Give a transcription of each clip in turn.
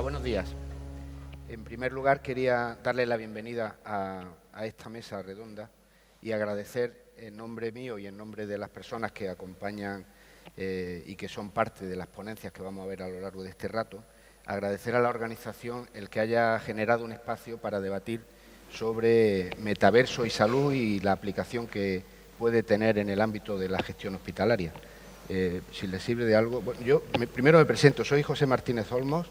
buenos días. En primer lugar, quería darle la bienvenida a esta mesa redonda y agradecer en nombre mío y en nombre de las personas que acompañan y que son parte de las ponencias que vamos a ver a lo largo de este rato, agradecer a la organización el que haya generado un espacio para debatir sobre metaverso y salud y la aplicación que puede tener en el ámbito de la gestión hospitalaria. Si les sirve de algo... Bueno, yo primero me presento, soy José Martínez Olmos,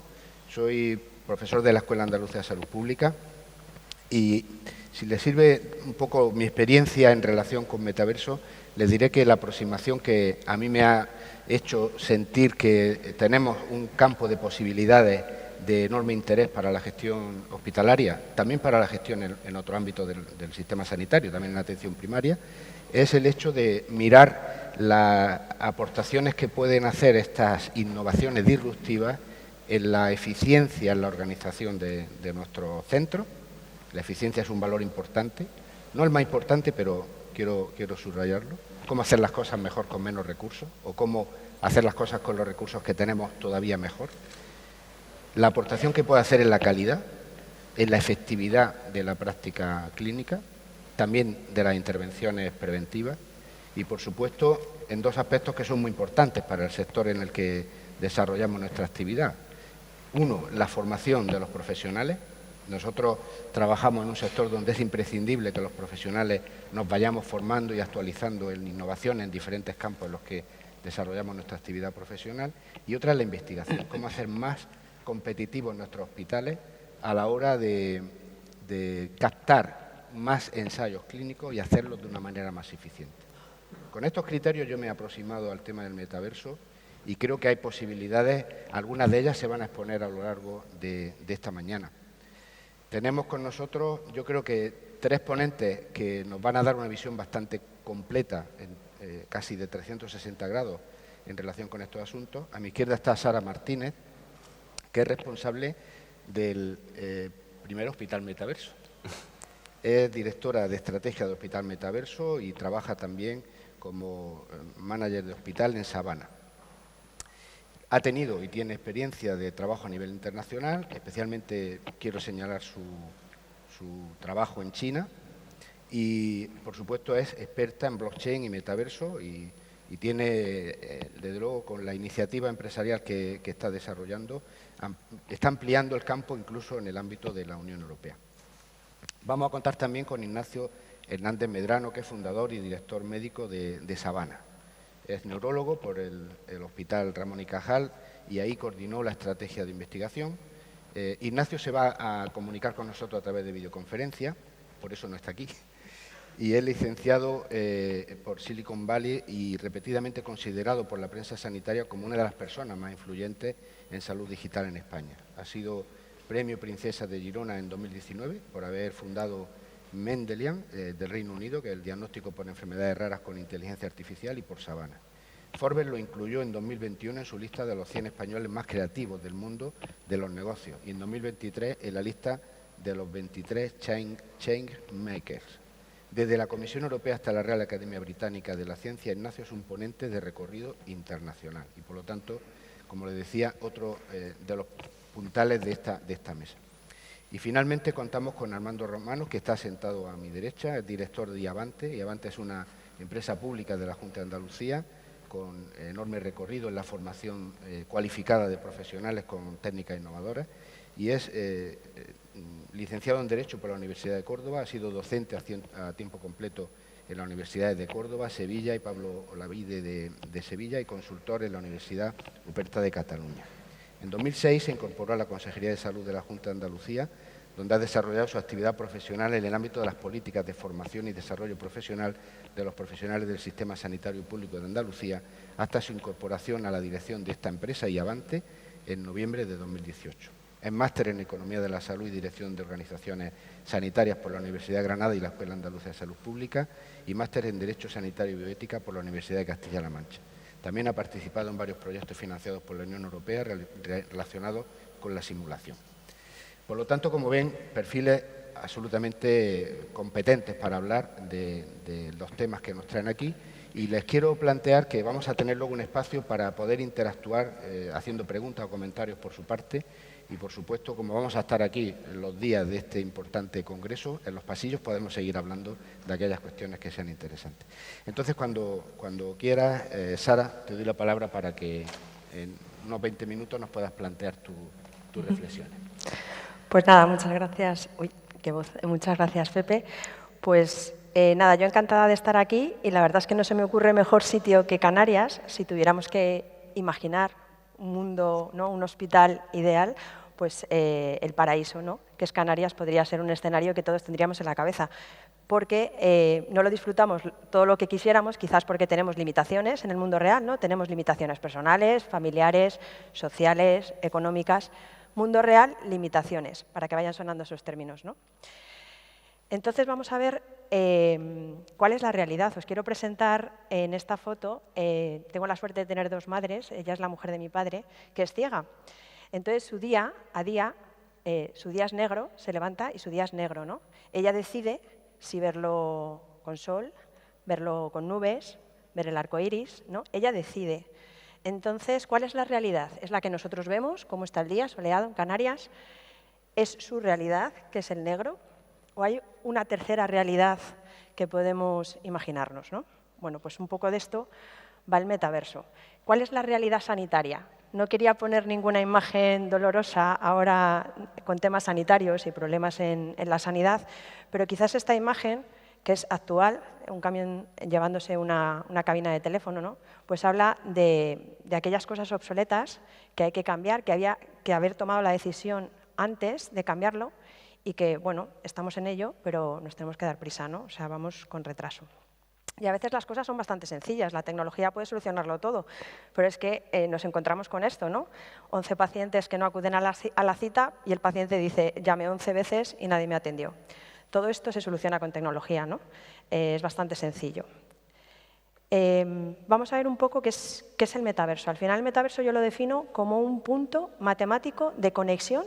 soy profesor de la Escuela Andaluza de Salud Pública y si les sirve un poco mi experiencia en relación con metaverso, les diré que la aproximación que a mí me ha hecho sentir que tenemos un campo de posibilidades de enorme interés para la gestión hospitalaria, también para la gestión en otro ámbito del sistema sanitario, también en la atención primaria, es el hecho de mirar las aportaciones que pueden hacer estas innovaciones disruptivas en la eficiencia en la organización de nuestro centro. La eficiencia es un valor importante, no el más importante, pero quiero subrayarlo. Cómo hacer las cosas mejor con menos recursos o cómo hacer las cosas con los recursos que tenemos todavía mejor. La aportación que puede hacer en la calidad, en la efectividad de la práctica clínica, también de las intervenciones preventivas y, por supuesto, en dos aspectos que son muy importantes para el sector en el que desarrollamos nuestra actividad. Uno, la formación de los profesionales. Nosotros trabajamos en un sector donde es imprescindible que los profesionales nos vayamos formando y actualizando en innovación en diferentes campos en los que desarrollamos nuestra actividad profesional. Y otra es la investigación, cómo hacer más competitivos nuestros hospitales a la hora de captar más ensayos clínicos y hacerlos de una manera más eficiente. Con estos criterios yo me he aproximado al tema del metaverso y creo que hay posibilidades, algunas de ellas se van a exponer a lo largo de esta mañana. Tenemos con nosotros, yo creo que 3 ponentes que nos van a dar una visión bastante completa, casi de 360 grados, en relación con estos asuntos. A mi izquierda está Sara Martínez, que es responsable del primer Hospital Metaverso. Es directora de estrategia de Hospital Metaverso y trabaja también como manager de hospital en Sabana. Ha tenido y tiene experiencia de trabajo a nivel internacional, especialmente quiero señalar su trabajo en China y, por supuesto, es experta en blockchain y metaverso y tiene, desde luego, con la iniciativa empresarial que está desarrollando, está ampliando el campo incluso en el ámbito de la Unión Europea. Vamos a contar también con Ignacio Hernández Medrano, que es fundador y director médico de Sabana. Es neurólogo por el Hospital Ramón y Cajal y ahí coordinó la estrategia de investigación. Ignacio se va a comunicar con nosotros a través de videoconferencia, por eso no está aquí. Y es licenciado por Silicon Valley y repetidamente considerado por la prensa sanitaria como una de las personas más influyentes en salud digital en España. Ha sido Premio Princesa de Girona en 2019 por haber fundado Mendelian del Reino Unido, que es el diagnóstico por enfermedades raras con inteligencia artificial, y por Sabana. Forbes lo incluyó en 2021 en su lista de los 100 españoles más creativos del mundo de los negocios y en 2023 en la lista de los 23 Change Makers. Desde la Comisión Europea hasta la Real Academia Británica de la Ciencia, Ignacio es un ponente de recorrido internacional y, por lo tanto, como le decía, otro de los puntales de esta mesa. Y finalmente contamos con Armando Romano, que está sentado a mi derecha, es director de Iavante. Iavante es una empresa pública de la Junta de Andalucía con enorme recorrido en la formación cualificada de profesionales con técnicas innovadoras y es licenciado en Derecho por la Universidad de Córdoba, ha sido docente a tiempo completo en las universidades de Córdoba, Sevilla y Pablo Olavide de Sevilla y consultor en la Universidad Ruperta de Cataluña. En 2006 se incorporó a la Consejería de Salud de la Junta de Andalucía, donde ha desarrollado su actividad profesional en el ámbito de las políticas de formación y desarrollo profesional de los profesionales del Sistema Sanitario Público de Andalucía, hasta su incorporación a la dirección de esta empresa, Iavante, en noviembre de 2018. Es máster en Economía de la Salud y Dirección de Organizaciones Sanitarias por la Universidad de Granada y la Escuela Andaluza de Salud Pública y máster en Derecho Sanitario y Bioética por la Universidad de Castilla-La Mancha. También ha participado en varios proyectos financiados por la Unión Europea relacionados con la simulación. Por lo tanto, como ven, perfiles absolutamente competentes para hablar de los temas que nos traen aquí y les quiero plantear que vamos a tener luego un espacio para poder interactuar haciendo preguntas o comentarios por su parte Y, por supuesto, como vamos a estar aquí en los días de este importante congreso, en los pasillos podemos seguir hablando de aquellas cuestiones que sean interesantes. Entonces, cuando quieras, Sara, te doy la palabra para que en unos 20 minutos nos puedas plantear tus reflexiones. Pues nada, muchas gracias. Uy, qué voz. Muchas gracias, Pepe. Pues nada, yo encantada de estar aquí y la verdad es que no se me ocurre mejor sitio que Canarias si tuviéramos que imaginar un mundo, ¿no?, un hospital ideal, pues el paraíso, ¿no?, que es Canarias, podría ser un escenario que todos tendríamos en la cabeza, porque no lo disfrutamos todo lo que quisiéramos, quizás porque tenemos limitaciones en el mundo real, ¿no? Tenemos limitaciones personales, familiares, sociales, económicas. Mundo real, limitaciones, para que vayan sonando esos términos, ¿no? Entonces vamos a ver cuál es la realidad. Os quiero presentar en esta foto, tengo la suerte de tener dos madres, ella es la mujer de mi padre, que es ciega. Entonces su día su día es negro, se levanta y su día es negro, ¿no? Ella decide si verlo con sol, verlo con nubes, ver el arco iris, ¿no? Ella decide. Entonces, ¿cuál es la realidad? ¿Es la que nosotros vemos? ¿Cómo está el día soleado en Canarias? ¿Es su realidad, que es el negro? ¿O hay una tercera realidad que podemos imaginarnos, ¿no? Bueno, pues un poco de esto va el metaverso. ¿Cuál es la realidad sanitaria? No quería poner ninguna imagen dolorosa ahora con temas sanitarios y problemas en la sanidad, pero quizás esta imagen, que es actual, un camión llevándose una cabina de teléfono, ¿no?, pues habla de aquellas cosas obsoletas que hay que cambiar, que había que haber tomado la decisión antes de cambiarlo y que, bueno, estamos en ello, pero nos tenemos que dar prisa, ¿no? O sea, vamos con retraso. Y a veces las cosas son bastante sencillas, la tecnología puede solucionarlo todo, pero es que nos encontramos con esto, ¿no? 11 pacientes que no acuden a la cita y el paciente dice, llamé 11 veces y nadie me atendió. Todo esto se soluciona con tecnología, ¿no? Es bastante sencillo. Vamos a ver un poco qué es el metaverso. Al final el metaverso yo lo defino como un punto matemático de conexión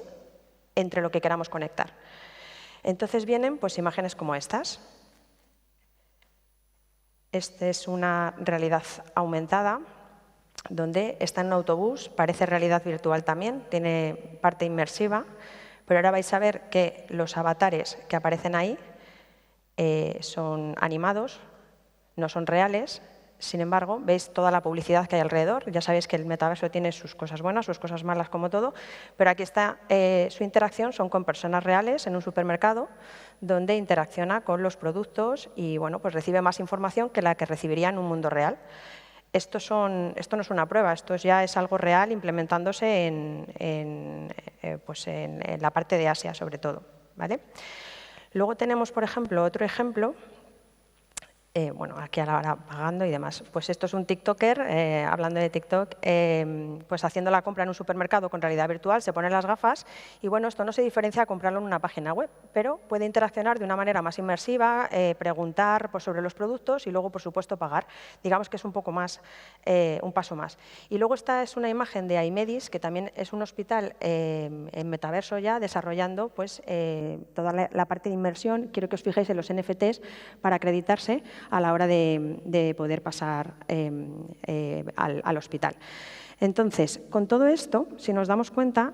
entre lo que queramos conectar. Entonces vienen pues imágenes como estas. Esta es una realidad aumentada, donde está en un autobús, parece realidad virtual también, tiene parte inmersiva, pero ahora vais a ver que los avatares que aparecen ahí son animados, no son reales. Sin embargo, veis toda la publicidad que hay alrededor. Ya sabéis que el metaverso tiene sus cosas buenas, sus cosas malas como todo, pero aquí está su interacción, son con personas reales en un supermercado donde interacciona con los productos y bueno, pues recibe más información que la que recibiría en un mundo real. Esto no es una prueba, esto ya es algo real implementándose en la parte de Asia sobre todo, ¿vale? Luego tenemos, por ejemplo, otro ejemplo. Bueno, aquí ahora pagando y demás. Pues esto es un TikToker, hablando de TikTok, pues haciendo la compra en un supermercado con realidad virtual, se pone las gafas y bueno, esto no se diferencia a comprarlo en una página web, pero puede interaccionar de una manera más inmersiva, preguntar pues, sobre los productos y luego, por supuesto, pagar. Digamos que es un poco más, un paso más. Y luego esta es una imagen de Aimedis, que también es un hospital en metaverso ya, desarrollando pues, toda la parte de inmersión. Quiero que os fijéis en los NFTs para acreditarse a la hora de poder pasar al hospital. Entonces, con todo esto, si nos damos cuenta,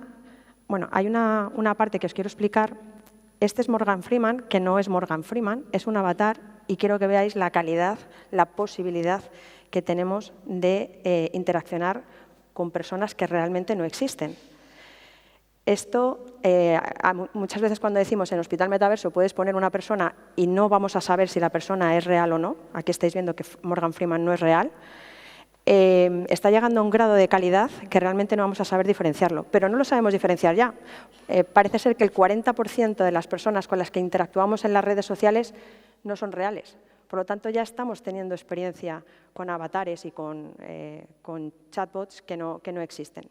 bueno, hay una parte que os quiero explicar. Este es Morgan Freeman, que no es Morgan Freeman, es un avatar y quiero que veáis la calidad, la posibilidad que tenemos de interaccionar con personas que realmente no existen. Esto, muchas veces cuando decimos en Hospital Metaverso puedes poner una persona y no vamos a saber si la persona es real o no, aquí estáis viendo que Morgan Freeman no es real, está llegando a un grado de calidad que realmente no vamos a saber diferenciarlo, pero no lo sabemos diferenciar ya. Parece ser que el 40% de las personas con las que interactuamos en las redes sociales no son reales. Por lo tanto, ya estamos teniendo experiencia con avatares y con chatbots que no existen.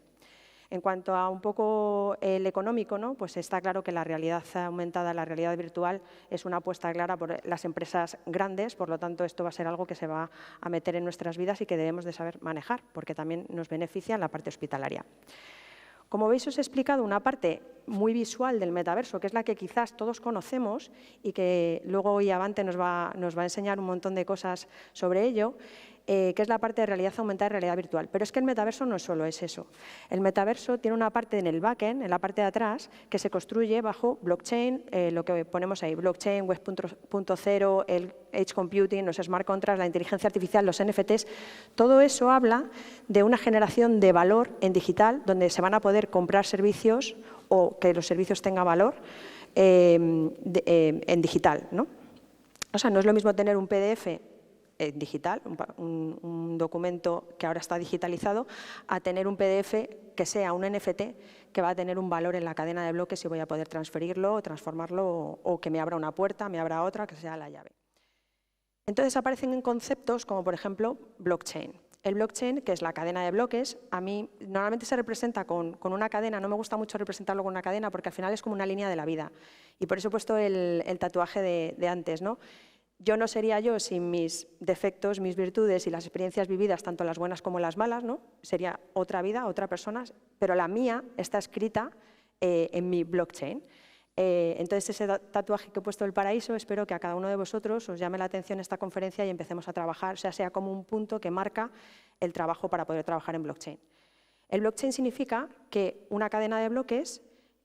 En cuanto a un poco el económico, ¿no? Pues está claro que la realidad aumentada, la realidad virtual, es una apuesta clara por las empresas grandes, por lo tanto, esto va a ser algo que se va a meter en nuestras vidas y que debemos de saber manejar, porque también nos beneficia en la parte hospitalaria. Como veis, os he explicado una parte muy visual del metaverso, que es la que quizás todos conocemos y que luego Iavante nos va a enseñar un montón de cosas sobre ello. que es la parte de realidad aumentada y realidad virtual. Pero es que el metaverso no solo es eso. El metaverso tiene una parte en el backend, en la parte de atrás, que se construye bajo blockchain, lo que ponemos ahí, blockchain, web 0.0, el edge computing, los smart contracts, la inteligencia artificial, los NFTs. Todo eso habla de una generación de valor en digital, donde se van a poder comprar servicios o que los servicios tengan valor en digital, ¿no? O sea, no es lo mismo tener un PDF digital, un documento que ahora está digitalizado, a tener un PDF que sea un NFT que va a tener un valor en la cadena de bloques y voy a poder transferirlo o transformarlo o que me abra una puerta, me abra otra, que sea la llave. Entonces aparecen en conceptos como, por ejemplo, blockchain. El blockchain, que es la cadena de bloques, a mí normalmente se representa con una cadena. No me gusta mucho representarlo con una cadena porque al final es como una línea de la vida. Y por eso he puesto el tatuaje de antes, ¿no? Yo no sería yo sin mis defectos, mis virtudes y las experiencias vividas, tanto las buenas como las malas, ¿no? Sería otra vida, otra persona, pero la mía está escrita en mi blockchain. Entonces, ese tatuaje que he puesto del paraíso, espero que a cada uno de vosotros os llame la atención esta conferencia y empecemos a trabajar, o sea como un punto que marca el trabajo para poder trabajar en blockchain. El blockchain significa que una cadena de bloques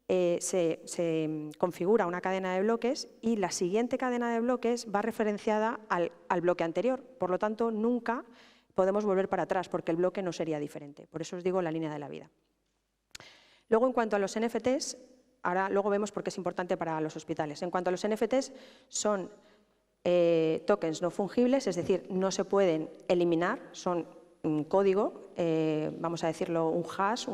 se configura una cadena de bloques y la siguiente cadena de bloques va referenciada al bloque anterior. Por lo tanto, nunca podemos volver para atrás porque el bloque no sería diferente. Por eso os digo la línea de la vida. Luego, en cuanto a los NFTs, luego vemos por qué es importante para los hospitales. En cuanto a los NFTs, son tokens no fungibles, es decir, no se pueden eliminar, son un código, vamos a decirlo, un hash,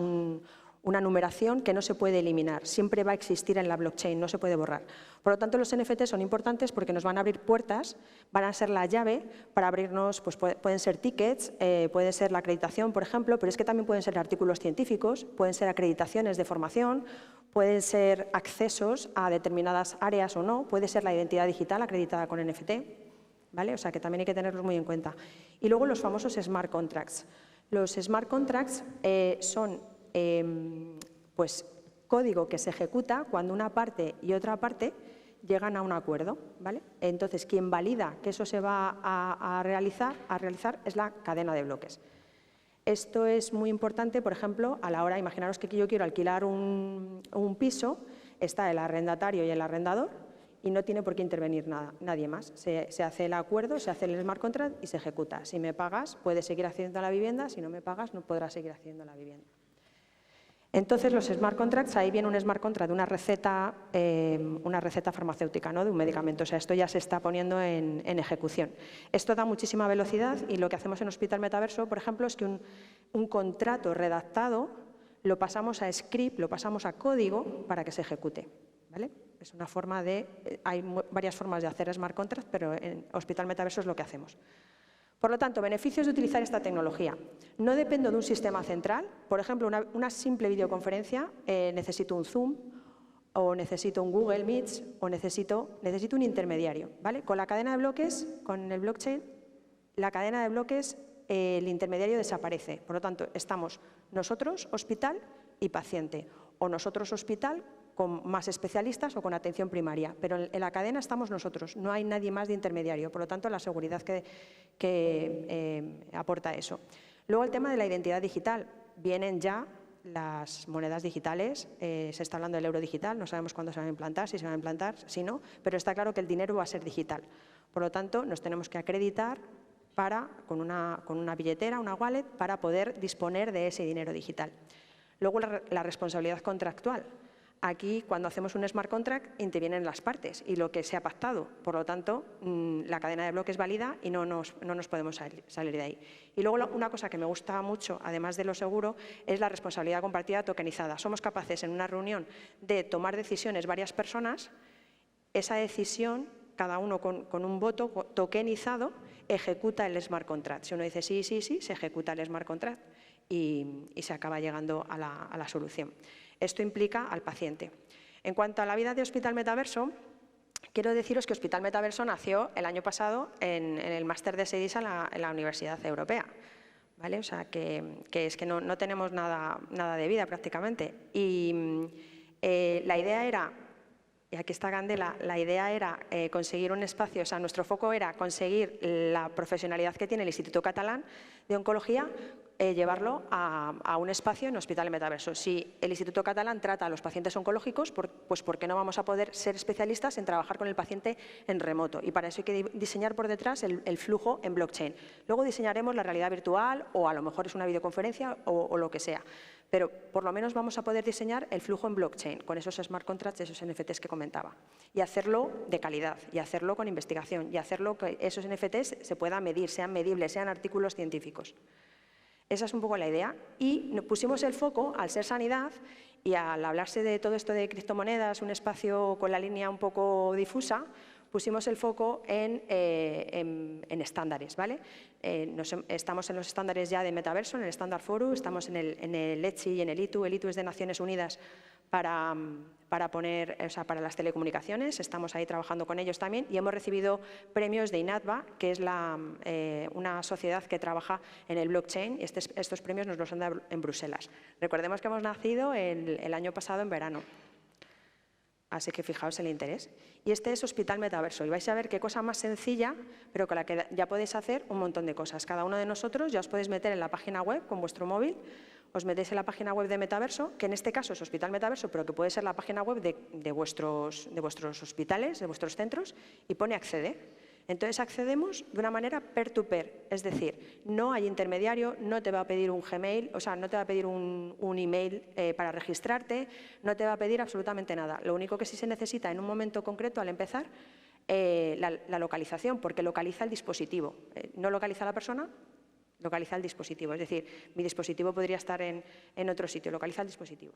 una numeración que no se puede eliminar, siempre va a existir en la blockchain, no se puede borrar. Por lo tanto, los NFT son importantes porque nos van a abrir puertas, van a ser la llave para abrirnos, pues pueden ser tickets, puede ser la acreditación, por ejemplo, pero es que también pueden ser artículos científicos, pueden ser acreditaciones de formación, pueden ser accesos a determinadas áreas o no, puede ser la identidad digital acreditada con NFT, ¿vale? O sea que también hay que tenerlos muy en cuenta. Y luego los famosos smart contracts. Los smart contracts son pues código que se ejecuta cuando una parte y otra parte llegan a un acuerdo, ¿vale? Entonces, quien valida que eso se va a realizar es la cadena de bloques. Esto es muy importante, por ejemplo, a la hora, imaginaros que yo quiero alquilar un piso, está el arrendatario y el arrendador y no tiene por qué intervenir nadie más. Se hace el acuerdo, se hace el smart contract y se ejecuta. Si me pagas, puedes seguir accediendo a la vivienda, si no me pagas, no podrás seguir accediendo a la vivienda. Entonces, los smart contracts, ahí viene un smart contract de una receta farmacéutica, ¿no? De un medicamento. O sea, esto ya se está poniendo en ejecución. Esto da muchísima velocidad y lo que hacemos en Hospital Metaverso, por ejemplo, es que un contrato redactado lo pasamos a script, lo pasamos a código para que se ejecute, ¿vale? Es una forma hay varias formas de hacer smart contracts, pero en Hospital Metaverso es lo que hacemos. Por lo tanto, beneficios de utilizar esta tecnología. No dependo de un sistema central. Por ejemplo, una simple videoconferencia, necesito un Zoom o necesito un Google Meet o necesito un intermediario, ¿vale? Con la cadena de bloques, con el blockchain, la cadena de bloques, el intermediario desaparece. Por lo tanto, estamos nosotros, hospital y paciente, o nosotros, hospital, con más especialistas o con atención primaria, pero en la cadena estamos nosotros, no hay nadie más de intermediario, por lo tanto la seguridad que aporta eso. Luego el tema de la identidad digital, vienen ya las monedas digitales, se está hablando del euro digital, no sabemos cuándo se van a implantar, si se van a implantar, si no, pero está claro que el dinero va a ser digital, por lo tanto nos tenemos que acreditar con una billetera, una wallet, para poder disponer de ese dinero digital. Luego la responsabilidad contractual. Aquí, cuando hacemos un smart contract, intervienen las partes y lo que se ha pactado. Por lo tanto, la cadena de bloques es válida y no nos podemos salir de ahí. Y luego, una cosa que me gusta mucho, además de lo seguro, es la responsabilidad compartida tokenizada. Somos capaces, en una reunión, de tomar decisiones varias personas. Esa decisión, cada uno con un voto tokenizado, ejecuta el smart contract. Si uno dice sí, sí, sí, se ejecuta el smart contract y se acaba llegando a la solución. Esto implica al paciente. En cuanto a la vida de Hospital Metaverso, quiero deciros que Hospital Metaverso nació el año pasado en el máster de SEDISA en la Universidad Europea, ¿vale? O sea, que es que no tenemos nada de vida prácticamente. Y la idea era Y aquí está Candela. La idea era conseguir un espacio, o sea, nuestro foco era conseguir la profesionalidad que tiene el Instituto Catalán de Oncología, llevarlo a un espacio en Hospital Metaverso. Si el Instituto Catalán trata a los pacientes oncológicos, pues ¿por qué no vamos a poder ser especialistas en trabajar con el paciente en remoto? Y para eso hay que diseñar por detrás el flujo en blockchain. Luego diseñaremos la realidad virtual o a lo mejor es una videoconferencia o lo que sea. Pero por lo menos vamos a poder diseñar el flujo en blockchain con esos smart contracts, esos NFTs que comentaba. Y hacerlo de calidad, y hacerlo con investigación, y hacerlo que esos NFTs se puedan medir, sean medibles, sean artículos científicos. Esa es un poco la idea. Y pusimos el foco, al ser sanidad, y al hablarse de todo esto de criptomonedas, un espacio con la línea un poco difusa, pusimos el foco en estándares, ¿vale? Estamos en los estándares ya de Metaverso, en el Standard Forum, estamos en el ETSI y en el ITU. El ITU es de Naciones Unidas para las telecomunicaciones. Estamos ahí trabajando con ellos también y hemos recibido premios de INATBA, que es una sociedad que trabaja en el blockchain, y estos premios nos los han dado en Bruselas. Recordemos que hemos nacido el año pasado en verano. Así que fijaos el interés. Y este es Hospital Metaverso. Y vais a ver qué cosa más sencilla, pero con la que ya podéis hacer un montón de cosas. Cada uno de nosotros ya os podéis meter en la página web con vuestro móvil. Os metéis en la página web de Metaverso, que en este caso es Hospital Metaverso, pero que puede ser la página web de vuestros hospitales, de vuestros centros, y pone accede. Entonces accedemos de una manera peer-to-peer, es decir, no hay intermediario, no te va a pedir un Gmail, o sea, no te va a pedir un email para registrarte, no te va a pedir absolutamente nada. Lo único que sí se necesita en un momento concreto al empezar, la localización, porque localiza el dispositivo. No localiza a la persona, localiza el dispositivo. Es decir, mi dispositivo podría estar en otro sitio, localiza el dispositivo.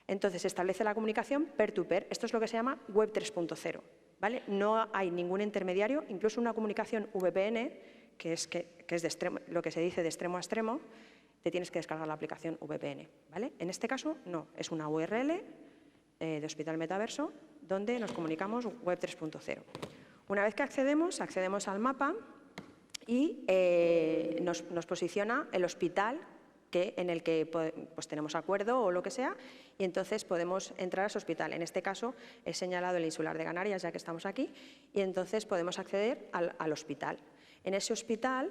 Entonces, establece la comunicación peer-to-peer. Esto es lo que se llama Web 3.0. ¿Vale? No hay ningún intermediario, incluso una comunicación VPN, que es de extremo, lo que se dice de extremo a extremo, te tienes que descargar la aplicación VPN. ¿Vale? En este caso, no, es una URL de Hospital Metaverso, donde nos comunicamos Web 3.0. Una vez que accedemos al mapa y nos posiciona el hospital en el que pues, tenemos acuerdo o lo que sea, y entonces podemos entrar a ese hospital. En este caso he señalado el Insular de Canarias, ya que estamos aquí, y entonces podemos acceder al hospital. En ese hospital,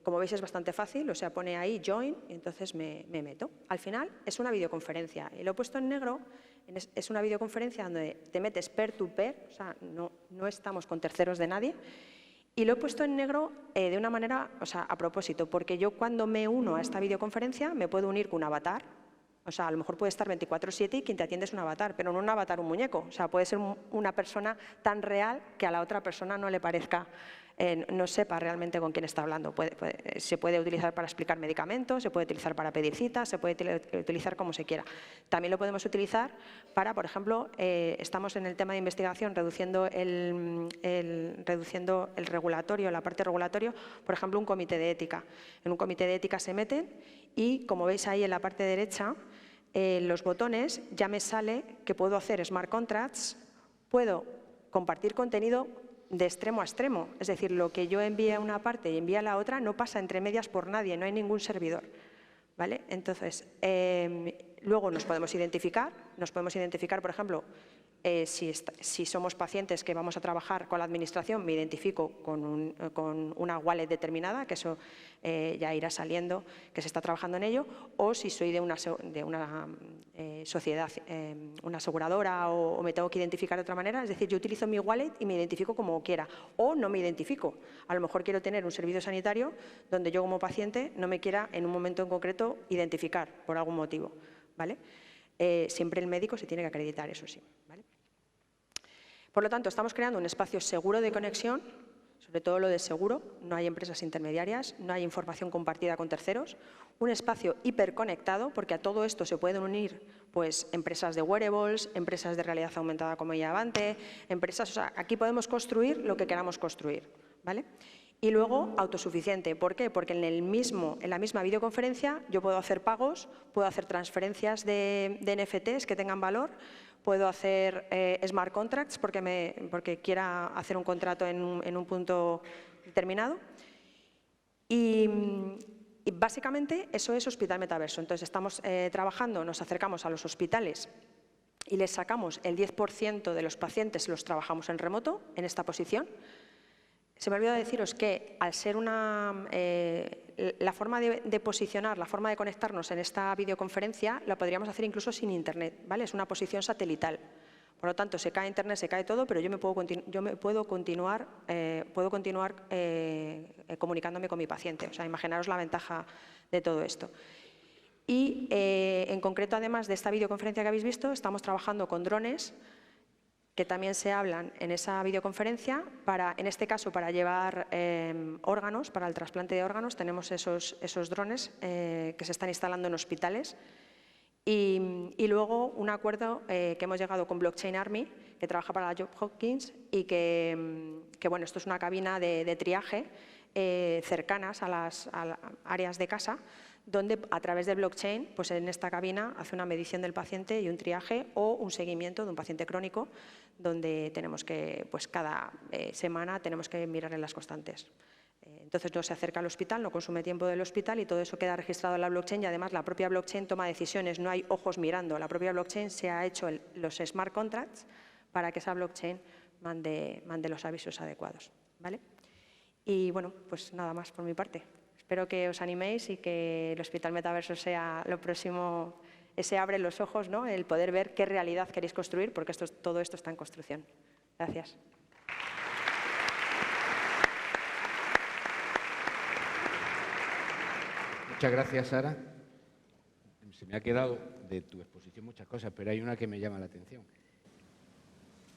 como veis, es bastante fácil, o sea, pone ahí Join, y entonces me meto. Al final es una videoconferencia, y lo he puesto en negro, es una videoconferencia donde te metes peer-to-peer, o sea, no estamos con terceros de nadie. Y lo he puesto en negro de una manera, o sea, a propósito, porque yo cuando me uno a esta videoconferencia me puedo unir con un avatar. O sea, a lo mejor puede estar 24/7 y quien te atiende es un avatar, pero no un avatar, un muñeco. O sea, puede ser una persona tan real que a la otra persona no le parezca, no sepa realmente con quién está hablando. Se puede utilizar para explicar medicamentos, se puede utilizar para pedir citas, se puede utilizar como se quiera. También lo podemos utilizar para, por ejemplo, estamos en el tema de investigación reduciendo el regulatorio, la parte regulatoria, por ejemplo, un comité de ética. En un comité de ética se meten y, como veis ahí en la parte derecha, los botones ya me sale que puedo hacer smart contracts, puedo compartir contenido de extremo a extremo, es decir, lo que yo envíe a una parte y envíe a la otra no pasa entre medias por nadie, no hay ningún servidor. ¿Vale? Entonces, luego nos podemos identificar, por ejemplo, si somos pacientes que vamos a trabajar con la administración, me identifico con una wallet determinada, que eso ya irá saliendo, que se está trabajando en ello, o si soy de una sociedad, una aseguradora, o me tengo que identificar de otra manera, es decir, yo utilizo mi wallet y me identifico como quiera, o no me identifico. A lo mejor quiero tener un servicio sanitario donde yo como paciente no me quiera en un momento en concreto identificar por algún motivo, ¿vale? Siempre el médico se tiene que acreditar, eso sí, ¿vale? Por lo tanto, estamos creando un espacio seguro de conexión, sobre todo lo de seguro, no hay empresas intermediarias, no hay información compartida con terceros, un espacio hiperconectado, porque a todo esto se pueden unir pues, empresas de wearables, empresas de realidad aumentada como Iavante, empresas, o sea, aquí podemos construir lo que queramos construir, ¿vale? Y luego, autosuficiente. ¿Por qué? Porque en la misma videoconferencia yo puedo hacer pagos, puedo hacer transferencias de NFTs que tengan valor, puedo hacer smart contracts porque quiera hacer un contrato en un punto determinado. Y básicamente eso es Hospital Metaverso. Entonces estamos trabajando, nos acercamos a los hospitales y les sacamos el 10% de los pacientes, los trabajamos en remoto, en esta posición. Se me olvidó deciros que al ser la forma de posicionar, la forma de conectarnos en esta videoconferencia, la podríamos hacer incluso sin internet, ¿vale? Es una posición satelital. Por lo tanto, se cae internet, se cae todo, pero yo puedo continuar comunicándome con mi paciente. O sea, imaginaros la ventaja de todo esto. Y en concreto, además de esta videoconferencia que habéis visto, estamos trabajando con drones que también se hablan en esa videoconferencia, en este caso para llevar órganos, para el trasplante de órganos, tenemos esos drones que se están instalando en hospitales. Y luego un acuerdo que hemos llegado con Blockchain Army, que trabaja para la Johns Hopkins, y que bueno, esto es una cabina de triaje cercanas a las áreas de casa, donde a través de blockchain, pues en esta cabina hace una medición del paciente y un triaje o un seguimiento de un paciente crónico, donde tenemos que, pues cada semana tenemos que mirarle las constantes. Entonces no se acerca al hospital, no consume tiempo del hospital y todo eso queda registrado en la blockchain y además la propia blockchain toma decisiones, no hay ojos mirando, la propia blockchain se ha hecho los smart contracts para que esa blockchain mande los avisos adecuados, ¿vale? Y bueno, pues nada más por mi parte. Espero que os animéis y que el Hospital Metaverso sea lo próximo, ese abre los ojos, ¿no? El poder ver qué realidad queréis construir, porque todo esto está en construcción. Gracias. Muchas gracias, Sara. Se me ha quedado de tu exposición muchas cosas, pero hay una que me llama la atención.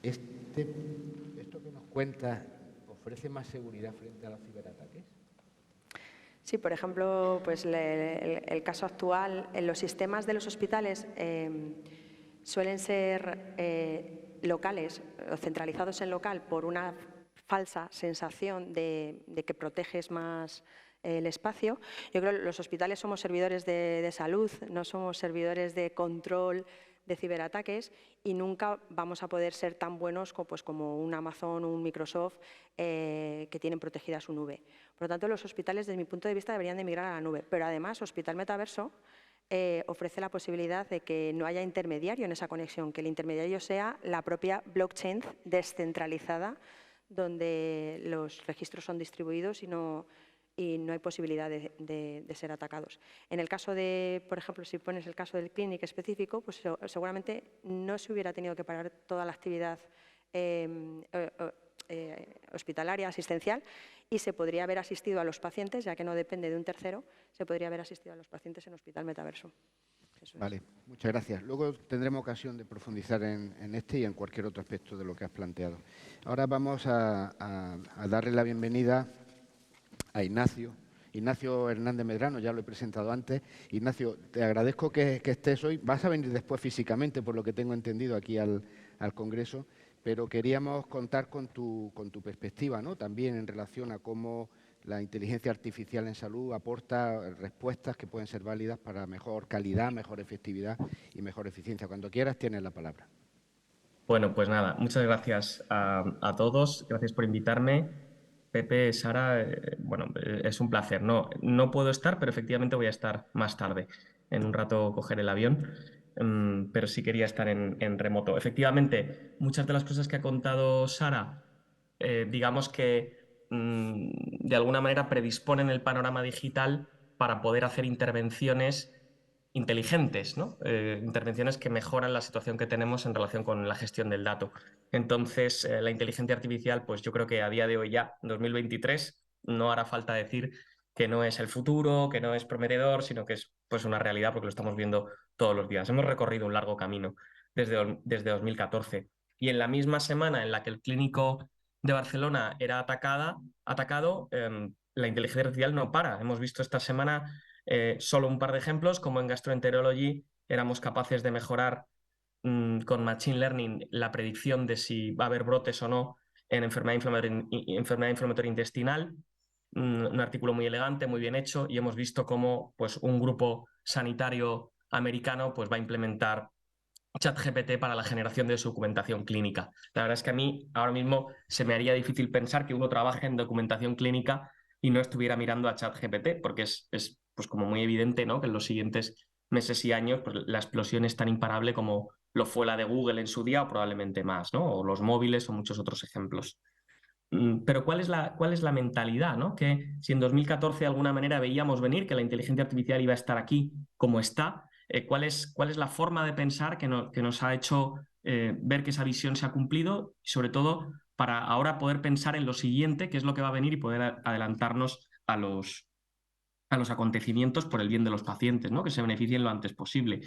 ¿Esto que nos cuentas ofrece más seguridad frente a los ciberataques? Sí, por ejemplo, pues el caso actual, en los sistemas de los hospitales suelen ser locales o centralizados en local por una falsa sensación de que proteges más el espacio. Yo creo que los hospitales somos servidores de salud, no somos servidores de control de ciberataques y nunca vamos a poder ser tan buenos como un Amazon o un Microsoft que tienen protegida su nube. Por lo tanto, los hospitales, desde mi punto de vista, deberían de migrar a la nube. Pero además, Hospital Metaverso ofrece la posibilidad de que no haya intermediario en esa conexión, que el intermediario sea la propia blockchain descentralizada, donde los registros son distribuidos y no hay posibilidad de ser atacados. En el caso de, por ejemplo, si pones el caso del Clinic específico, pues seguramente no se hubiera tenido que parar toda la actividad hospitalaria, asistencial, y se podría haber asistido a los pacientes, ya que no depende de un tercero, se podría haber asistido a los pacientes en Hospital Metaverso. Vale, muchas gracias. Luego tendremos ocasión de profundizar en este y en cualquier otro aspecto de lo que has planteado. Ahora vamos a darle la bienvenida a Ignacio Hernández Medrano, ya lo he presentado antes. Ignacio, te agradezco que estés hoy. Vas a venir después físicamente, por lo que tengo entendido, aquí al Congreso, pero queríamos contar con tu perspectiva, ¿no? También en relación a cómo la inteligencia artificial en salud aporta respuestas que pueden ser válidas para mejor calidad, mejor efectividad y mejor eficiencia. Cuando quieras, tienes la palabra. Bueno, pues nada, muchas gracias a todos, gracias por invitarme. Pepe, Sara, bueno, es un placer. No puedo estar, pero efectivamente voy a estar más tarde. En un rato coger el avión, pero sí quería estar en remoto. Efectivamente, muchas de las cosas que ha contado Sara, digamos que de alguna manera predisponen el panorama digital para poder hacer intervenciones inteligentes, ¿no? Intervenciones que mejoran la situación que tenemos en relación con la gestión del dato. Entonces, la inteligencia artificial, pues yo creo que a día de hoy ya, 2023, no hará falta decir que no es el futuro, que no es prometedor, sino que es pues una realidad porque lo estamos viendo todos los días. Hemos recorrido un largo camino desde 2014 y en la misma semana en la que el Clínico de Barcelona era atacado, la inteligencia artificial no para. Hemos visto esta semana solo un par de ejemplos, como en Gastroenterology éramos capaces de mejorar con Machine Learning la predicción de si va a haber brotes o no en enfermedad inflamatoria intestinal. Un artículo muy elegante, muy bien hecho, y hemos visto cómo pues, un grupo sanitario americano pues, va a implementar ChatGPT para la generación de su documentación clínica. La verdad es que a mí ahora mismo se me haría difícil pensar que uno trabaje en documentación clínica y no estuviera mirando a ChatGPT, porque es pues como muy evidente, ¿no? Que en los siguientes meses y años pues, la explosión es tan imparable como lo fue la de Google en su día o probablemente más, ¿no? O los móviles o muchos otros ejemplos. Pero ¿cuál es la mentalidad, ¿no? Que si en 2014 de alguna manera veíamos venir que la inteligencia artificial iba a estar aquí como está, ¿cuál es la forma de pensar que nos ha hecho ver que esa visión se ha cumplido y sobre todo para ahora poder pensar en lo siguiente, qué es lo que va a venir y poder adelantarnos a los acontecimientos por el bien de los pacientes, ¿no? Que se beneficien lo antes posible.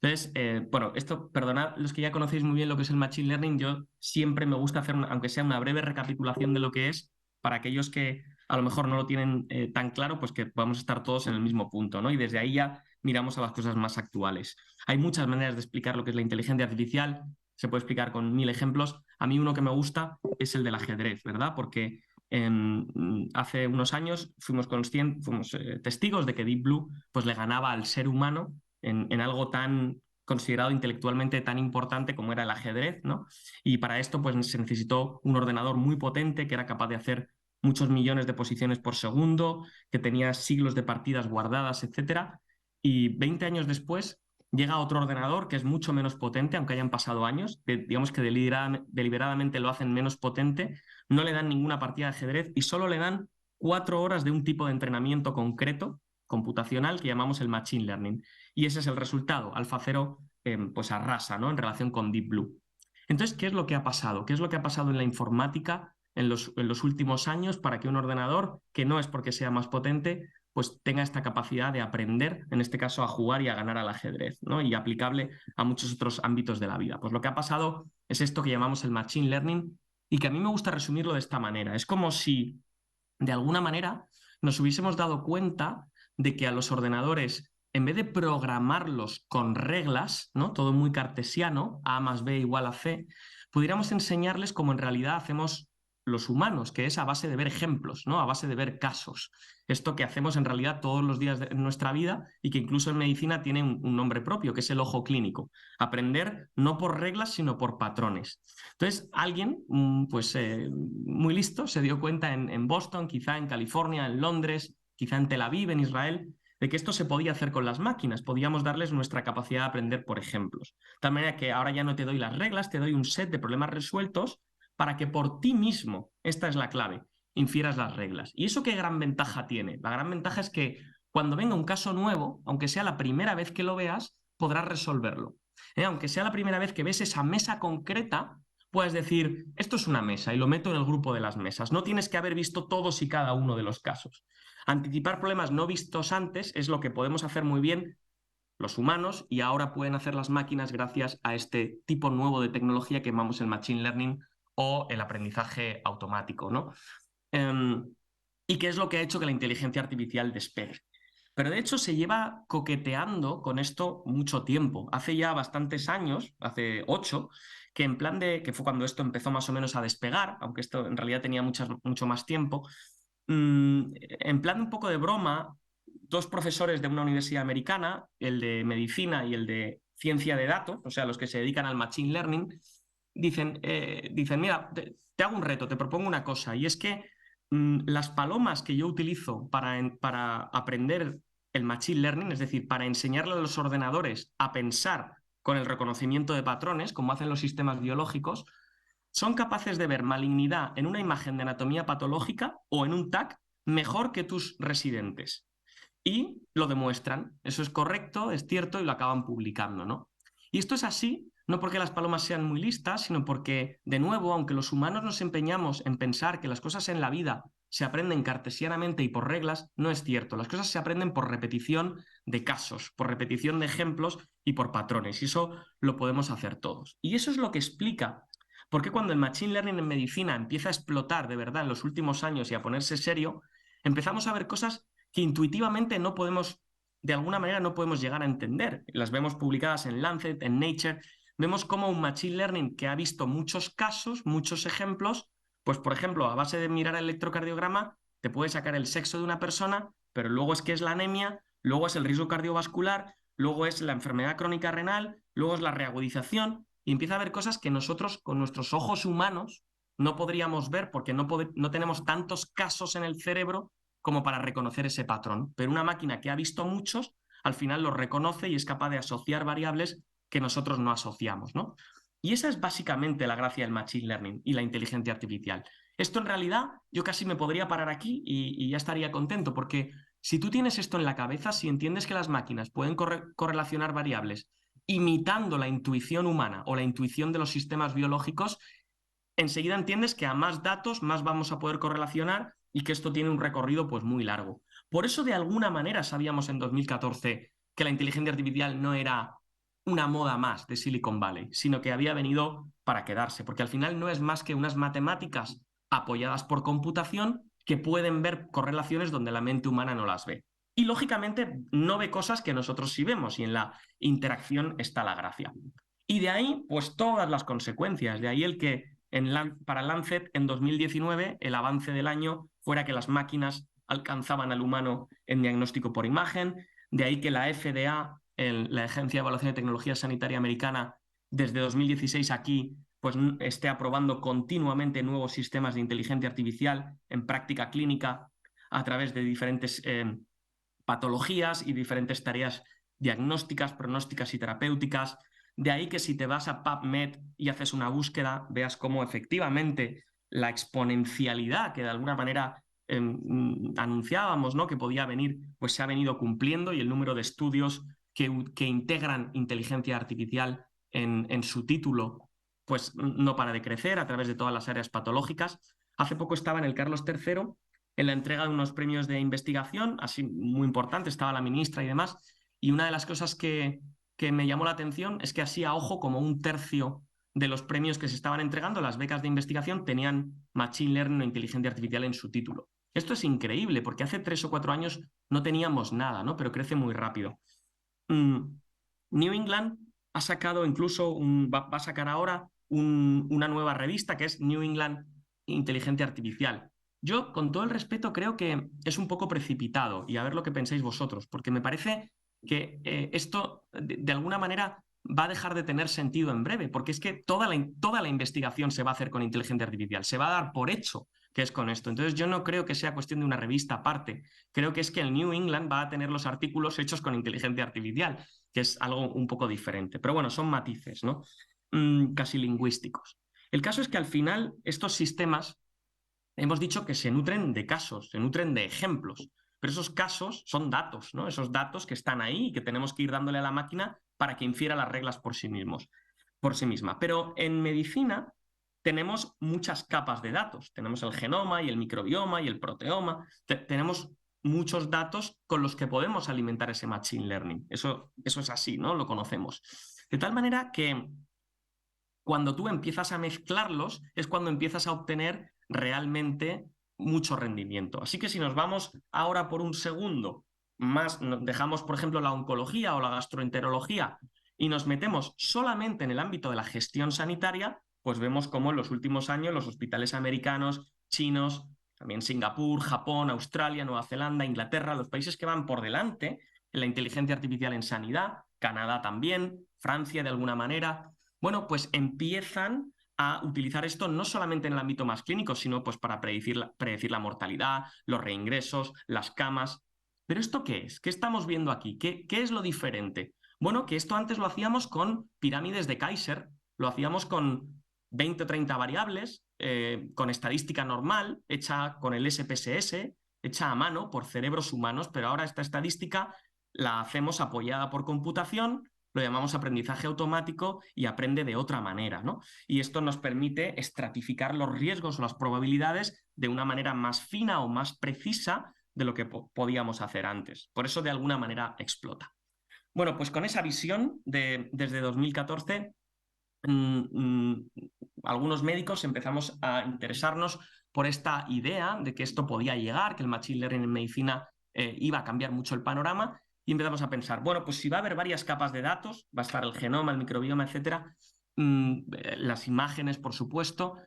Entonces, bueno, esto, perdonad, los que ya conocéis muy bien lo que es el Machine Learning, yo siempre me gusta hacer, aunque sea una breve recapitulación de lo que es, para aquellos que a lo mejor no lo tienen tan claro, pues que podamos estar todos en el mismo punto, ¿no? Y desde ahí ya miramos a las cosas más actuales. Hay muchas maneras de explicar lo que es la inteligencia artificial, se puede explicar con 1000 ejemplos. A mí uno que me gusta es el del ajedrez, ¿verdad? Porque hace unos años fuimos testigos de que Deep Blue pues, le ganaba al ser humano en algo tan considerado intelectualmente tan importante como era el ajedrez, ¿no? Y para esto pues, se necesitó un ordenador muy potente que era capaz de hacer muchos millones de posiciones por segundo, que tenía siglos de partidas guardadas, etcétera. Y 20 años después llega otro ordenador que es mucho menos potente, aunque hayan pasado años, digamos que deliberadamente lo hacen menos potente, no le dan ninguna partida de ajedrez y solo le dan 4 horas de un tipo de entrenamiento concreto, computacional, que llamamos el Machine Learning. Y ese es el resultado. AlphaZero pues arrasa, ¿no? En relación con Deep Blue. Entonces, ¿qué es lo que ha pasado? ¿Qué es lo que ha pasado en la informática en los últimos años para que un ordenador, que no es porque sea más potente, pues tenga esta capacidad de aprender, en este caso a jugar y a ganar al ajedrez, ¿no? Y aplicable a muchos otros ámbitos de la vida? Pues lo que ha pasado es esto que llamamos el Machine Learning y que a mí me gusta resumirlo de esta manera. Es como si, de alguna manera, nos hubiésemos dado cuenta de que a los ordenadores, en vez de programarlos con reglas, ¿no? Todo muy cartesiano, A más B igual a C, pudiéramos enseñarles cómo en realidad hacemos los humanos, que es a base de ver ejemplos, ¿no? A base de ver casos. Esto que hacemos en realidad todos los días de nuestra vida y que incluso en medicina tiene un nombre propio, que es el ojo clínico. Aprender no por reglas, sino por patrones. Entonces, alguien, pues muy listo, se dio cuenta en Boston, quizá en California, en Londres, quizá en Tel Aviv, en Israel, de que esto se podía hacer con las máquinas. Podíamos darles nuestra capacidad de aprender por ejemplos. De tal manera que ahora ya no te doy las reglas, te doy un set de problemas resueltos para que por ti mismo, esta es la clave, infieras las reglas. ¿Y eso qué gran ventaja tiene? La gran ventaja es que cuando venga un caso nuevo, aunque sea la primera vez que lo veas, podrás resolverlo. Aunque sea la primera vez que ves esa mesa concreta, puedes decir, esto es una mesa y lo meto en el grupo de las mesas. No tienes que haber visto todos y cada uno de los casos. Anticipar problemas no vistos antes es lo que podemos hacer muy bien los humanos y ahora pueden hacer las máquinas gracias a este tipo nuevo de tecnología que llamamos el Machine Learning o el aprendizaje automático, ¿no? ¿Y qué es lo que ha hecho que la inteligencia artificial despegue? Pero de hecho se lleva coqueteando con esto mucho tiempo. Hace ya bastantes años, hace 8, que en plan de, que fue cuando esto empezó más o menos a despegar, aunque esto en realidad tenía mucho más tiempo, en plan un poco de broma, 2 profesores de una universidad americana, el de medicina y el de ciencia de datos, o sea, los que se dedican al machine learning, dicen, mira, te hago un reto, te propongo una cosa, y es que las palomas que yo utilizo para aprender el machine learning, es decir, para enseñarle a los ordenadores a pensar con el reconocimiento de patrones, como hacen los sistemas biológicos, son capaces de ver malignidad en una imagen de anatomía patológica o en un TAC mejor que tus residentes. Y lo demuestran. Eso es correcto, es cierto y lo acaban publicando, ¿no? Y esto es así, no porque las palomas sean muy listas, sino porque, de nuevo, aunque los humanos nos empeñamos en pensar que las cosas en la vida se aprenden cartesianamente y por reglas, no es cierto. Las cosas se aprenden por repetición de casos, por repetición de ejemplos y por patrones. Y eso lo podemos hacer todos. Y eso es lo que explica por qué cuando el Machine Learning en medicina empieza a explotar de verdad en los últimos años y a ponerse serio, empezamos a ver cosas que intuitivamente no podemos, de alguna manera no podemos llegar a entender. Las vemos publicadas en Lancet, en Nature. Vemos cómo un Machine Learning que ha visto muchos casos, muchos ejemplos, pues por ejemplo, a base de mirar el electrocardiograma, te puede sacar el sexo de una persona, pero luego es que es la anemia, luego es el riesgo cardiovascular, luego es la enfermedad crónica renal, luego es la reagudización, y empieza a ver cosas que nosotros con nuestros ojos humanos no podríamos ver porque no tenemos tantos casos en el cerebro como para reconocer ese patrón. Pero una máquina que ha visto muchos, al final los reconoce y es capaz de asociar variables que nosotros no asociamos, ¿no? Y esa es básicamente la gracia del Machine Learning y la inteligencia artificial. Esto en realidad yo casi me podría parar aquí y ya estaría contento, porque si tú tienes esto en la cabeza, si entiendes que las máquinas pueden correlacionar variables imitando la intuición humana o la intuición de los sistemas biológicos, enseguida entiendes que a más datos más vamos a poder correlacionar y que esto tiene un recorrido pues muy largo. Por eso de alguna manera sabíamos en 2014 que la inteligencia artificial no era una moda más de Silicon Valley, sino que había venido para quedarse, porque al final no es más que unas matemáticas apoyadas por computación que pueden ver correlaciones donde la mente humana no las ve. Y lógicamente no ve cosas que nosotros sí vemos, y en la interacción está la gracia. Y de ahí, pues todas las consecuencias. De ahí el que para Lancet en 2019 el avance del año fuera que las máquinas alcanzaban al humano en diagnóstico por imagen. De ahí que la FDA, la Agencia de Evaluación de Tecnología Sanitaria Americana, desde 2016 aquí, pues esté aprobando continuamente nuevos sistemas de inteligencia artificial en práctica clínica a través de diferentes patologías y diferentes tareas diagnósticas, pronósticas y terapéuticas. De ahí que si te vas a PubMed y haces una búsqueda, veas cómo efectivamente la exponencialidad que de alguna manera anunciábamos, ¿no?, que podía venir, pues se ha venido cumpliendo, y el número de estudios que integran inteligencia artificial en su título, pues no para de crecer a través de todas las áreas patológicas. Hace poco estaba en el Carlos III en la entrega de unos premios de investigación, así muy importante, estaba la ministra y demás, y una de las cosas que me llamó la atención es que así a ojo como un tercio de los premios que se estaban entregando, las becas de investigación, tenían Machine Learning o inteligencia artificial en su título. Esto es increíble, porque hace 3 o 4 años no teníamos nada, ¿no? Pero crece muy rápido. New England ha sacado incluso, va a sacar ahora una nueva revista que es New England Inteligencia Artificial. Yo, con todo el respeto, creo que es un poco precipitado, y a ver lo que pensáis vosotros, porque me parece que esto, de alguna manera, va a dejar de tener sentido en breve, porque es que toda la investigación se va a hacer con inteligencia artificial, se va a dar por hecho que es con esto. Entonces yo no creo que sea cuestión de una revista aparte, creo que es que el New England va a tener los artículos hechos con inteligencia artificial, que es algo un poco diferente. Pero bueno, son matices, ¿no? Casi lingüísticos. El caso es que al final estos sistemas hemos dicho que se nutren de casos, se nutren de ejemplos, pero esos casos son datos, ¿no? Esos datos que están ahí y que tenemos que ir dándole a la máquina para que infiera las reglas por sí misma. Pero en medicina tenemos muchas capas de datos. Tenemos el genoma y el microbioma y el proteoma. Tenemos muchos datos con los que podemos alimentar ese machine learning. Eso es así, ¿no? Lo conocemos. De tal manera que cuando tú empiezas a mezclarlos es cuando empiezas a obtener realmente mucho rendimiento. Así que si nos vamos ahora por un segundo más, dejamos por ejemplo la oncología o la gastroenterología y nos metemos solamente en el ámbito de la gestión sanitaria, pues vemos cómo en los últimos años los hospitales americanos, chinos, también Singapur, Japón, Australia, Nueva Zelanda, Inglaterra, los países que van por delante en la inteligencia artificial en sanidad, Canadá también, Francia de alguna manera, bueno, pues empiezan a utilizar esto no solamente en el ámbito más clínico, sino pues para predecir la mortalidad, los reingresos, las camas. ¿Pero esto qué es? ¿Qué estamos viendo aquí? ¿Qué es lo diferente? Bueno, que esto antes lo hacíamos con pirámides de Kaiser, lo hacíamos con 20 o 30 variables, con estadística normal, hecha con el SPSS, hecha a mano por cerebros humanos, pero ahora esta estadística la hacemos apoyada por computación, lo llamamos aprendizaje automático y aprende de otra manera, ¿no? Y esto nos permite estratificar los riesgos o las probabilidades de una manera más fina o más precisa de lo que podíamos hacer antes. Por eso, de alguna manera, explota. Bueno, pues con esa visión desde 2014, algunos médicos empezamos a interesarnos por esta idea de que esto podía llegar, que el machine learning en medicina iba a cambiar mucho el panorama, y empezamos a pensar, bueno, pues si va a haber varias capas de datos, va a estar el genoma, el microbioma, etcétera, las imágenes, por supuesto,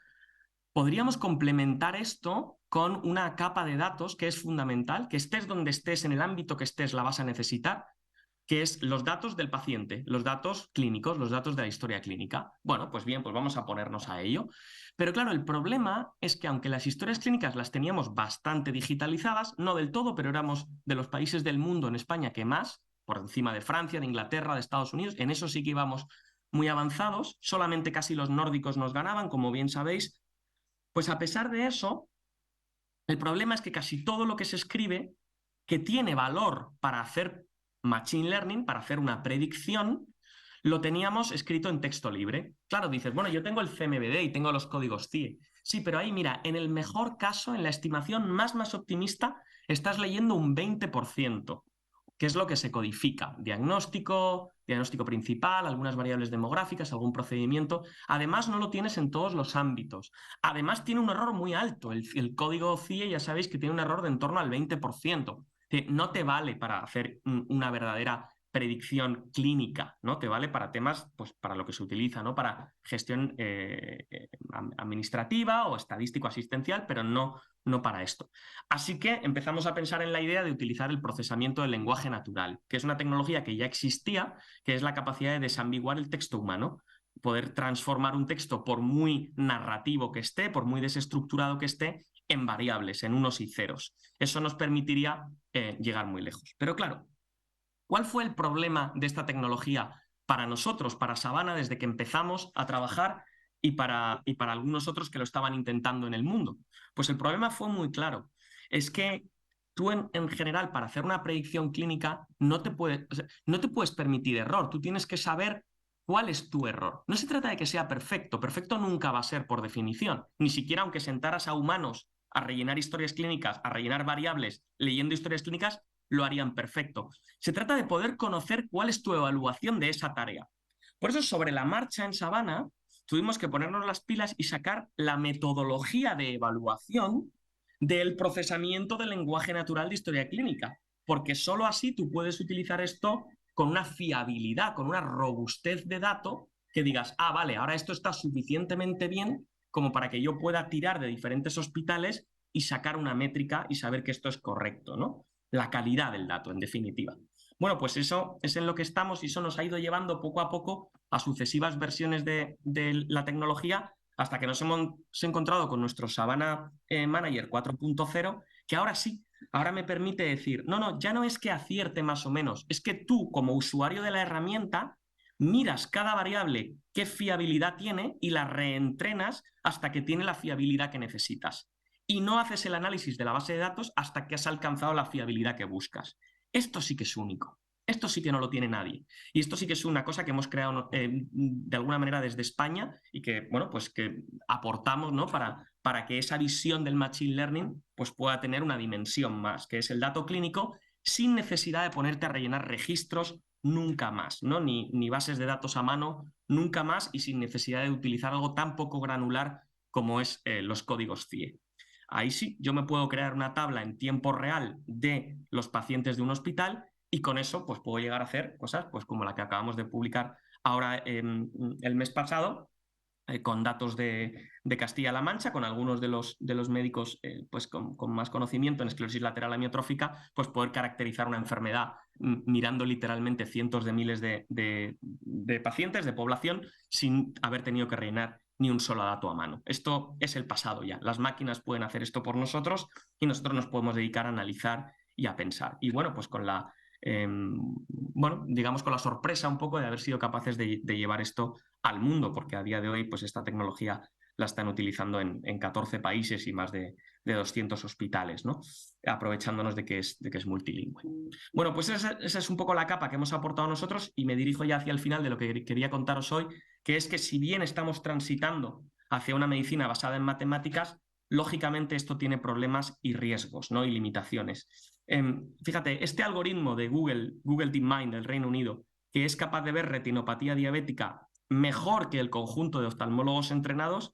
podríamos complementar esto con una capa de datos que es fundamental, que estés donde estés, en el ámbito que estés, la vas a necesitar, que es los datos del paciente, los datos clínicos, los datos de la historia clínica. Bueno, pues bien, pues vamos a ponernos a ello. Pero claro, el problema es que aunque las historias clínicas las teníamos bastante digitalizadas, no del todo, pero éramos de los países del mundo en España que más, por encima de Francia, de Inglaterra, de Estados Unidos. En eso sí que íbamos muy avanzados, solamente casi los nórdicos nos ganaban, como bien sabéis. Pues a pesar de eso, el problema es que casi todo lo que se escribe que tiene valor para hacer machine learning, para hacer una predicción, lo teníamos escrito en texto libre. Claro, dices, bueno, yo tengo el CMBD y tengo los códigos CIE. Sí, pero ahí mira, en el mejor caso, en la estimación más optimista, estás leyendo un 20%, que es lo que se codifica. Diagnóstico principal, algunas variables demográficas, algún procedimiento. Además, no lo tienes en todos los ámbitos. Además, tiene un error muy alto. El código CIE ya sabéis que tiene un error de en torno al 20%. No te vale para hacer una verdadera predicción clínica, ¿no? Te vale para temas, pues para lo que se utiliza, ¿no? Para gestión administrativa o estadístico-asistencial, pero no para esto. Así que empezamos a pensar en la idea de utilizar el procesamiento del lenguaje natural, que es una tecnología que ya existía, que es la capacidad de desambiguar el texto humano, poder transformar un texto, por muy narrativo que esté, por muy desestructurado que esté, en variables, en unos y ceros. Eso nos permitiría llegar muy lejos. Pero claro, ¿cuál fue el problema de esta tecnología para nosotros, para Savannah, desde que empezamos a trabajar y para algunos otros que lo estaban intentando en el mundo? Pues el problema fue muy claro. Es que tú en general, para hacer una predicción clínica, no te puedes permitir error. Tú tienes que saber cuál es tu error. No se trata de que sea perfecto. Perfecto nunca va a ser por definición. Ni siquiera aunque sentaras a humanos a rellenar historias clínicas, a rellenar variables, leyendo historias clínicas, lo harían perfecto. Se trata de poder conocer cuál es tu evaluación de esa tarea. Por eso, sobre la marcha en Savannah, tuvimos que ponernos las pilas y sacar la metodología de evaluación del procesamiento del lenguaje natural de historia clínica, porque solo así tú puedes utilizar esto con una fiabilidad, con una robustez de dato que digas, ah, vale, ahora esto está suficientemente bien como para que yo pueda tirar de diferentes hospitales y sacar una métrica y saber que esto es correcto, ¿no? La calidad del dato, en definitiva. Bueno, pues eso es en lo que estamos y eso nos ha ido llevando poco a poco a sucesivas versiones de la tecnología hasta que nos hemos encontrado con nuestro Savannah Manager 4.0, que ahora sí, ahora me permite decir, no, ya no es que acierte más o menos, es que tú como usuario de la herramienta miras cada variable qué fiabilidad tiene y la reentrenas hasta que tiene la fiabilidad que necesitas. Y no haces el análisis de la base de datos hasta que has alcanzado la fiabilidad que buscas. Esto sí que es único. Esto sí que no lo tiene nadie. Y esto sí que es una cosa que hemos creado de alguna manera desde España y que, bueno, pues que aportamos, ¿no? para que esa visión del machine learning pues pueda tener una dimensión más, que es el dato clínico, sin necesidad de ponerte a rellenar registros nunca más, ¿no? Ni bases de datos a mano nunca más y sin necesidad de utilizar algo tan poco granular como es los códigos CIE. Ahí sí, yo me puedo crear una tabla en tiempo real de los pacientes de un hospital y con eso pues puedo llegar a hacer cosas pues como la que acabamos de publicar ahora el mes pasado, con datos de Castilla-La Mancha, con algunos de los médicos pues con más conocimiento en esclerosis lateral amiotrófica, pues poder caracterizar una enfermedad mirando literalmente cientos de miles de pacientes, de población, sin haber tenido que rellenar ni un solo dato a mano. Esto es el pasado ya. Las máquinas pueden hacer esto por nosotros y nosotros nos podemos dedicar a analizar y a pensar. Y bueno, pues con la digamos con la sorpresa un poco de haber sido capaces de llevar esto al mundo, porque a día de hoy pues esta tecnología la están utilizando en 14 países y más de 200 hospitales, ¿no? Aprovechándonos de que es multilingüe. Bueno, pues esa es un poco la capa que hemos aportado nosotros y me dirijo ya hacia el final de lo que quería contaros hoy, que es que si bien estamos transitando hacia una medicina basada en matemáticas, lógicamente esto tiene problemas y riesgos, ¿no? Y limitaciones. Fíjate, este algoritmo de Google DeepMind del Reino Unido, que es capaz de ver retinopatía diabética mejor que el conjunto de oftalmólogos entrenados,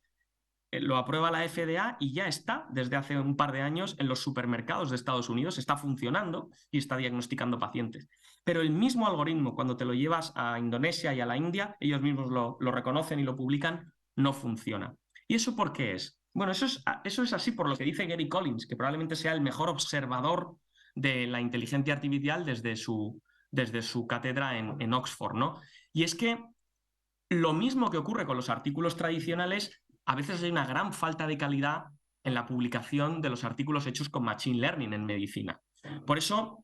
lo aprueba la FDA y ya está desde hace un par de años en los supermercados de Estados Unidos, está funcionando y está diagnosticando pacientes. Pero el mismo algoritmo, cuando te lo llevas a Indonesia y a la India, ellos mismos lo reconocen y lo publican, no funciona. ¿Y eso por qué es? Bueno, eso es así por lo que dice Gary Collins, que probablemente sea el mejor observador de la inteligencia artificial desde su cátedra en Oxford, ¿no? Y es que lo mismo que ocurre con los artículos tradicionales, a veces hay una gran falta de calidad en la publicación de los artículos hechos con Machine Learning en medicina. Por eso,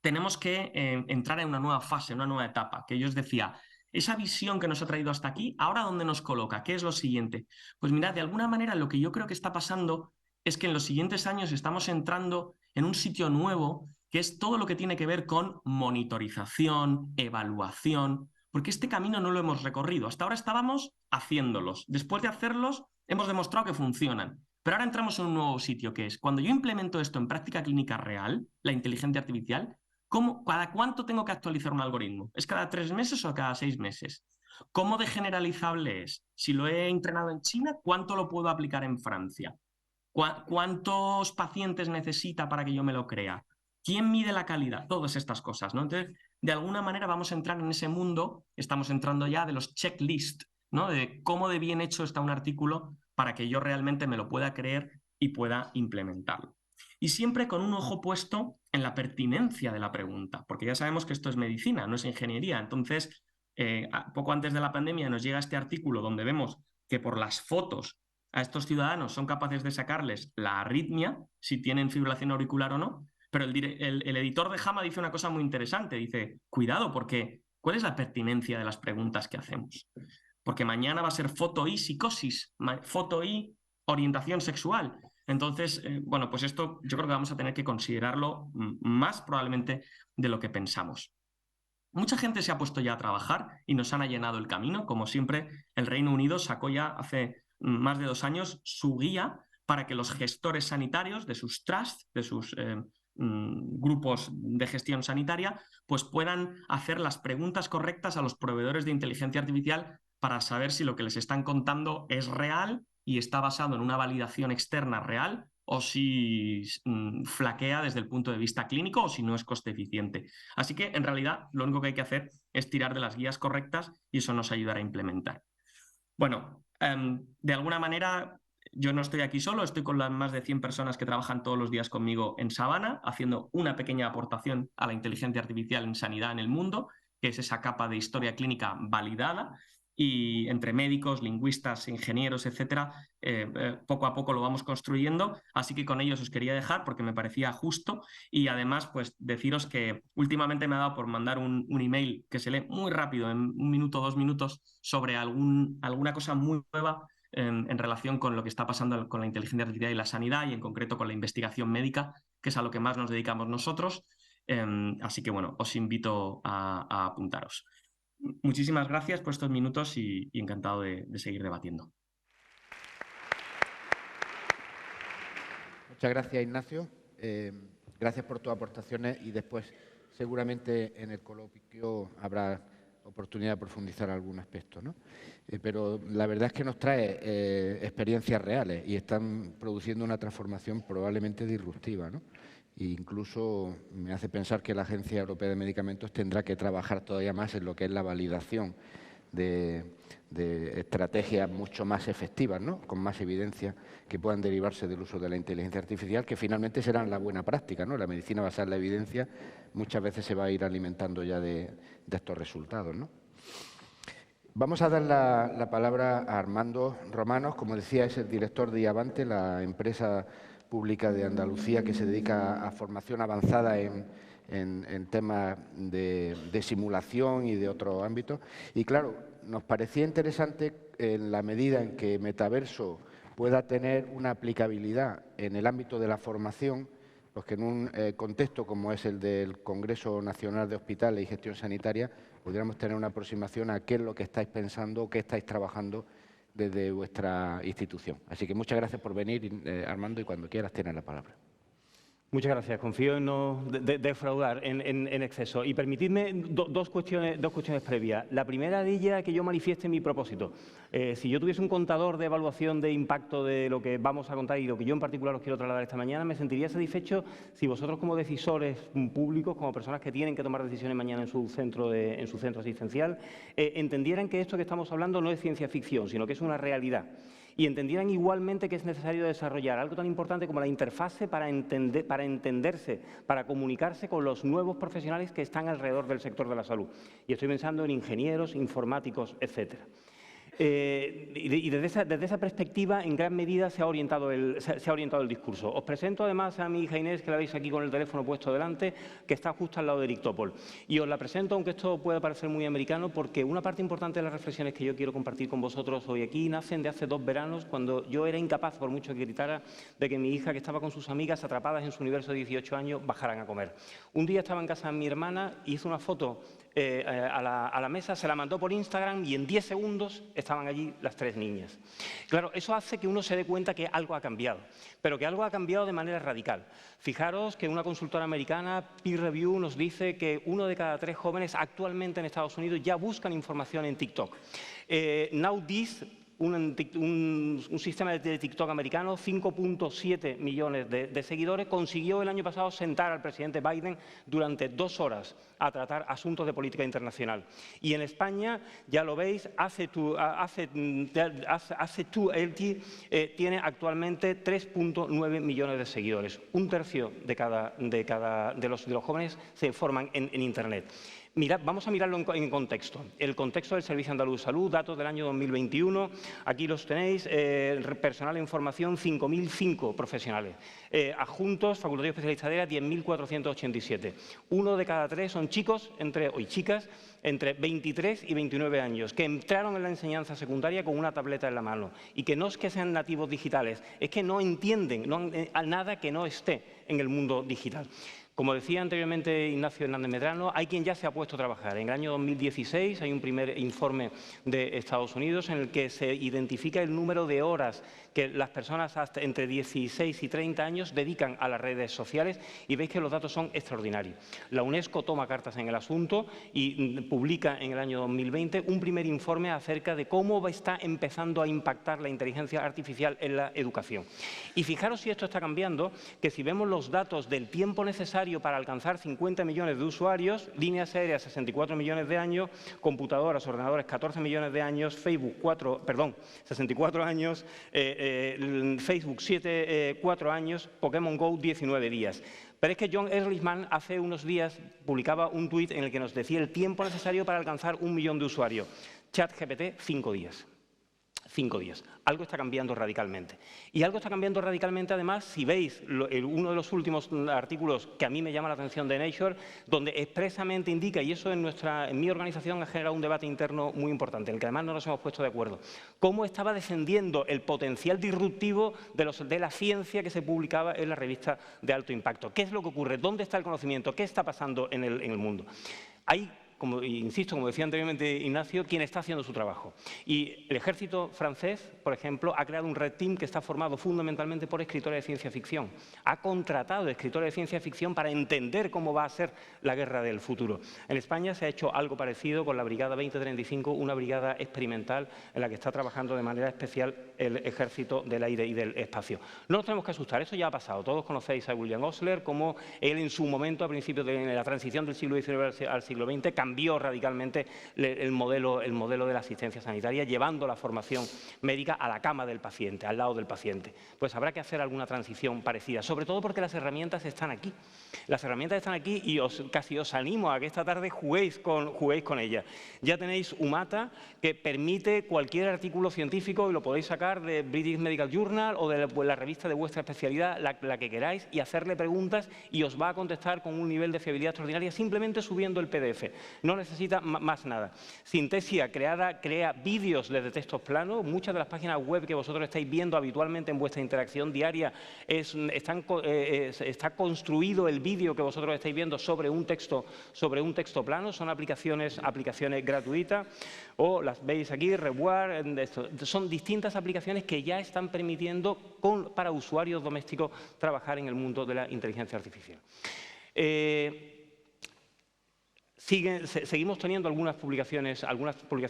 tenemos que entrar en una nueva fase, una nueva etapa, que yo os decía, esa visión que nos ha traído hasta aquí, ¿ahora dónde nos coloca? ¿Qué es lo siguiente? Pues mirad, de alguna manera lo que yo creo que está pasando es que en los siguientes años estamos entrando en un sitio nuevo, que es todo lo que tiene que ver con monitorización, evaluación, porque este camino no lo hemos recorrido. Hasta ahora estábamos haciéndolos. Después de hacerlos, hemos demostrado que funcionan. Pero ahora entramos en un nuevo sitio, que es cuando yo implemento esto en práctica clínica real, la inteligencia artificial, ¿cada cuánto tengo que actualizar un algoritmo? ¿Es cada 3 meses o cada 6 meses? ¿Cómo de generalizable es? Si lo he entrenado en China, ¿cuánto lo puedo aplicar en Francia? ¿Cuántos pacientes necesita para que yo me lo crea? ¿Quién mide la calidad? Todas estas cosas, ¿no? Entonces, de alguna manera vamos a entrar en ese mundo, estamos entrando ya de los checklists, ¿no? De cómo de bien hecho está un artículo para que yo realmente me lo pueda creer y pueda implementarlo. Y siempre con un ojo puesto en la pertinencia de la pregunta, porque ya sabemos que esto es medicina, no es ingeniería. Entonces, poco antes de la pandemia nos llega este artículo donde vemos que por las fotos a estos ciudadanos son capaces de sacarles la arritmia, si tienen fibrilación auricular o no, pero el editor de JAMA dice una cosa muy interesante, dice, cuidado, porque ¿cuál es la pertinencia de las preguntas que hacemos? Porque mañana va a ser foto y psicosis, foto y orientación sexual. Entonces, bueno, pues esto yo creo que vamos a tener que considerarlo más probablemente de lo que pensamos. Mucha gente se ha puesto ya a trabajar y nos han allanado el camino. Como siempre, el Reino Unido sacó ya hace más de 2 años su guía para que los gestores sanitarios de sus trusts, de sus grupos de gestión sanitaria, pues puedan hacer las preguntas correctas a los proveedores de inteligencia artificial para saber si lo que les están contando es real y está basado en una validación externa real o si flaquea desde el punto de vista clínico o si no es coste eficiente. Así que, en realidad, lo único que hay que hacer es tirar de las guías correctas y eso nos ayudará a implementar. Bueno, de alguna manera, yo no estoy aquí solo, estoy con las más de 100 personas que trabajan todos los días conmigo en Savannah, haciendo una pequeña aportación a la inteligencia artificial en sanidad en el mundo, que es esa capa de historia clínica validada, y entre médicos, lingüistas, ingenieros, etcétera, poco a poco lo vamos construyendo, así que con ellos os quería dejar porque me parecía justo y además pues deciros que últimamente me ha dado por mandar un email que se lee muy rápido, en 1 minuto, 2 minutos, sobre alguna cosa muy nueva en relación con lo que está pasando con la inteligencia artificial y la sanidad y en concreto con la investigación médica, que es a lo que más nos dedicamos nosotros. Así que bueno, os invito a apuntaros. Muchísimas gracias por estos minutos y encantado de seguir debatiendo. Muchas gracias, Ignacio. Gracias por tus aportaciones y después seguramente en el coloquio habrá oportunidad de profundizar algún aspecto, ¿no? Pero la verdad es que nos trae experiencias reales y están produciendo una transformación probablemente disruptiva, ¿no? E incluso me hace pensar que la Agencia Europea de Medicamentos tendrá que trabajar todavía más en lo que es la validación de estrategias mucho más efectivas, ¿no? Con más evidencia que puedan derivarse del uso de la inteligencia artificial, que finalmente serán la buena práctica, ¿no? La medicina basada en la evidencia muchas veces se va a ir alimentando ya de estos resultados, ¿no? Vamos a dar la palabra a Armando Romanos, como decía, es el director de Iavante, la empresa pública de Andalucía que se dedica a formación avanzada en temas de simulación y de otros ámbitos. Y claro, nos parecía interesante en la medida en que Metaverso pueda tener una aplicabilidad en el ámbito de la formación, pues que en un contexto como es el del Congreso Nacional de Hospitales y Gestión Sanitaria pudiéramos tener una aproximación a qué es lo que estáis pensando, qué estáis trabajando desde vuestra institución. Así que muchas gracias por venir, Armando, y cuando quieras tienes la palabra. Muchas gracias. Confío en no defraudar en exceso. Y permitidme dos cuestiones previas. La primera de ellas, que yo manifieste mi propósito. Si yo tuviese un contador de evaluación de impacto de lo que vamos a contar y lo que yo en particular os quiero trasladar esta mañana, me sentiría satisfecho si vosotros como decisores públicos, como personas que tienen que tomar decisiones mañana en su centro asistencial, entendieran que esto que estamos hablando no es ciencia ficción, sino que es una realidad. Y entendieran igualmente que es necesario desarrollar algo tan importante como la interfase para entenderse, para comunicarse con los nuevos profesionales que están alrededor del sector de la salud. Y estoy pensando en ingenieros, informáticos, etcétera. Y desde esa perspectiva, en gran medida, se ha orientado el discurso. Os presento además a mi hija Inés, que la veis aquí con el teléfono puesto delante, que está justo al lado de Eric Topol. Y os la presento, aunque esto pueda parecer muy americano, porque una parte importante de las reflexiones que yo quiero compartir con vosotros hoy aquí nacen de hace 2 veranos, cuando yo era incapaz, por mucho que gritara, de que mi hija, que estaba con sus amigas atrapadas en su universo de 18 años, bajaran a comer. Un día estaba en casa de mi hermana, hizo una foto a la mesa, se la mandó por Instagram y en 10 segundos estaban allí las 3 niñas. Claro, eso hace que uno se dé cuenta que algo ha cambiado, pero que algo ha cambiado de manera radical. Fijaros que una consultora americana, Peer Review, nos dice que 1 de cada 3 jóvenes actualmente en Estados Unidos ya buscan información en TikTok. NowThis, un sistema de TikTok americano, 5.7 millones de seguidores, consiguió el año pasado sentar al presidente Biden durante 2 horas a tratar asuntos de política internacional. Y en España, ya lo veis, Ace2Lt tiene actualmente 3.9 millones de seguidores. 1/3 de los jóvenes se forman en Internet. Mirad, vamos a mirarlo en contexto. El contexto del Servicio Andaluz de Salud, datos del año 2021, aquí los tenéis, personal en formación 5.005 profesionales, adjuntos, facultativos especialistas de ERA 10.487. 1 de cada 3 son chicos y chicas entre 23 y 29 años, que entraron en la enseñanza secundaria con una tableta en la mano y que no es que sean nativos digitales, es que no entienden nada que no esté en el mundo digital. Como decía anteriormente Ignacio Hernández Medrano, hay quien ya se ha puesto a trabajar. En el año 2016 hay un primer informe de Estados Unidos en el que se identifica el número de horas que las personas hasta entre 16 y 30 años dedican a las redes sociales y veis que los datos son extraordinarios. La UNESCO toma cartas en el asunto y publica en el año 2020 un primer informe acerca de cómo está empezando a impactar la inteligencia artificial en la educación. Y fijaros si esto está cambiando, que si vemos los datos del tiempo necesario para alcanzar 50 millones de usuarios, líneas aéreas 64 millones de años, computadoras, ordenadores 14 millones de años, Facebook 64 años, Facebook 4 años, Pokémon Go 19 días. Pero es que John Ehrlichman hace unos días publicaba un tuit en el que nos decía el tiempo necesario para alcanzar 1 millón de usuarios. ChatGPT, 5 días. 5 días. Algo está cambiando radicalmente. Y algo está cambiando radicalmente, además, si veis uno de los últimos artículos que a mí me llama la atención de Nature, donde expresamente indica, y eso en mi organización ha generado un debate interno muy importante, en el que además no nos hemos puesto de acuerdo, cómo estaba defendiendo el potencial disruptivo de la ciencia que se publicaba en la revista de alto impacto. ¿Qué es lo que ocurre? ¿Dónde está el conocimiento? ¿Qué está pasando en el mundo? Hay, como decía anteriormente Ignacio, quien está haciendo su trabajo. Y el ejército francés, por ejemplo, ha creado un Red Team que está formado fundamentalmente por escritores de ciencia ficción. Ha contratado escritores de ciencia ficción para entender cómo va a ser la guerra del futuro. En España se ha hecho algo parecido con la Brigada 2035, una brigada experimental en la que está trabajando de manera especial el ejército del aire y del espacio. No nos tenemos que asustar, eso ya ha pasado. Todos conocéis a William Osler, como él en su momento, a principios de la transición del siglo XIX al siglo XX, cambió radicalmente el modelo de la asistencia sanitaria, llevando la formación médica a la cama del paciente, al lado del paciente. Pues habrá que hacer alguna transición parecida, sobre todo porque las herramientas están aquí. Las herramientas están aquí y casi os animo a que esta tarde juguéis con ellas. Ya tenéis Umata, que permite cualquier artículo científico, y lo podéis sacar de British Medical Journal o de la revista de vuestra especialidad, la que queráis, y hacerle preguntas y os va a contestar con un nivel de fiabilidad extraordinaria simplemente subiendo el PDF. No necesita más nada. Sintesia crea vídeos desde textos planos. Muchas de las páginas web que vosotros estáis viendo habitualmente en vuestra interacción diaria está construido el vídeo que vosotros estáis viendo sobre un texto plano. Son aplicaciones gratuitas, o las veis aquí, Reward. Son distintas aplicaciones que ya están permitiendo para usuarios domésticos trabajar en el mundo de la inteligencia artificial. Seguimos teniendo algunas publicaciones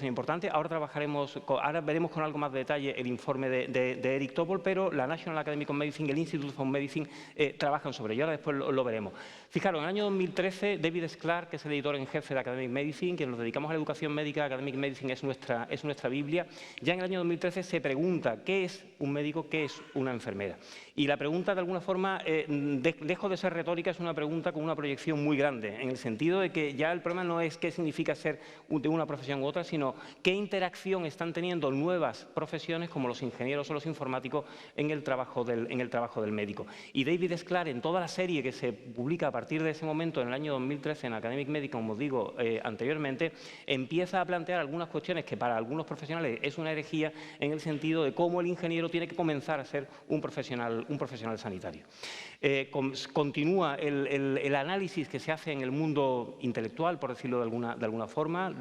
importantes. Ahora veremos con algo más de detalle el informe de Eric Topol, pero la National Academy of Medicine y el Institute of Medicine trabajan sobre ello. Ahora después lo veremos. Fijaros, en el año 2013, David Sklar, que es el editor en jefe de Academic Medicine, que nos dedicamos a la educación médica, Academic Medicine es nuestra Biblia, ya en el año 2013 se pregunta ¿qué es un médico, qué es una enfermera? Y la pregunta, de alguna forma, lejos de ser retórica, es una pregunta con una proyección muy grande, en el sentido de que ya problema no es qué significa ser de una profesión u otra, sino qué interacción están teniendo nuevas profesiones como los ingenieros o los informáticos en el trabajo del médico. Y David Sklar, en toda la serie que se publica a partir de ese momento, en el año 2013, en Academic Medical, como os digo anteriormente, empieza a plantear algunas cuestiones que para algunos profesionales es una herejía, en el sentido de cómo el ingeniero tiene que comenzar a ser un profesional sanitario. Continúa el análisis que se hace en el mundo intelectual, por decirlo de alguna forma.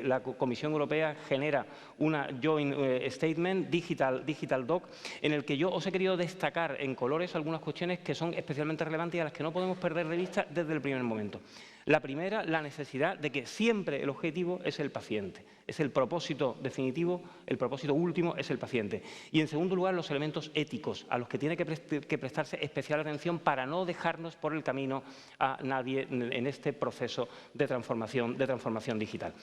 La Comisión Europea genera una Joint Statement, Digital Doc, en el que yo os he querido destacar en colores algunas cuestiones que son especialmente relevantes y a las que no podemos perder de vista desde el primer momento. La primera, la necesidad de que siempre el objetivo es el paciente, es el propósito definitivo, el propósito último es el paciente. Y en segundo lugar, los elementos éticos, a los que tiene que prestarse especial atención para no dejarnos por el camino a nadie en este proceso de transformación digital.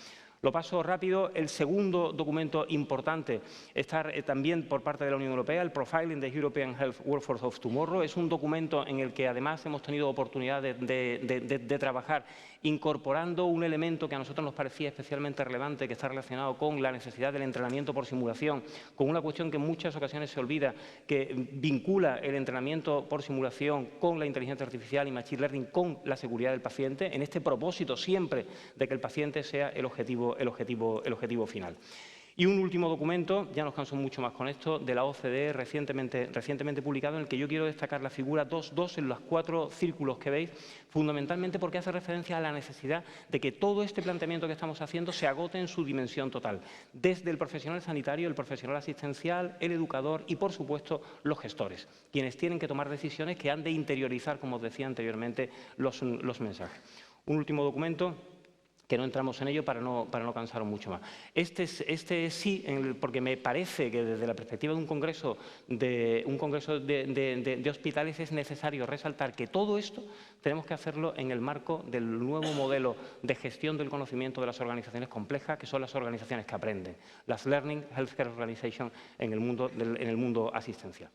Lo paso rápido. El segundo documento importante está también por parte de la Unión Europea, el Profiling the European Health Workforce of Tomorrow. Es un documento en el que además hemos tenido oportunidad de trabajar incorporando un elemento que a nosotros nos parecía especialmente relevante, que está relacionado con la necesidad del entrenamiento por simulación, con una cuestión que en muchas ocasiones se olvida, que vincula el entrenamiento por simulación con la inteligencia artificial y machine learning, con la seguridad del paciente, en este propósito siempre de que el paciente sea el objetivo final. Y un último documento, ya nos canso mucho más con esto, de la OCDE recientemente publicado, en el que yo quiero destacar la figura 2.2 en los 4 círculos que veis, fundamentalmente porque hace referencia a la necesidad de que todo este planteamiento que estamos haciendo se agote en su dimensión total, desde el profesional sanitario, el profesional asistencial, el educador y, por supuesto, los gestores, quienes tienen que tomar decisiones que han de interiorizar, como os decía anteriormente, los mensajes. Un último documento, que no entramos en ello para no cansaros mucho más. Este sí, porque me parece que desde la perspectiva de un congreso de hospitales es necesario resaltar que todo esto tenemos que hacerlo en el marco del nuevo modelo de gestión del conocimiento de las organizaciones complejas, que son las organizaciones que aprenden, las Learning Healthcare Organizations en el mundo asistencial.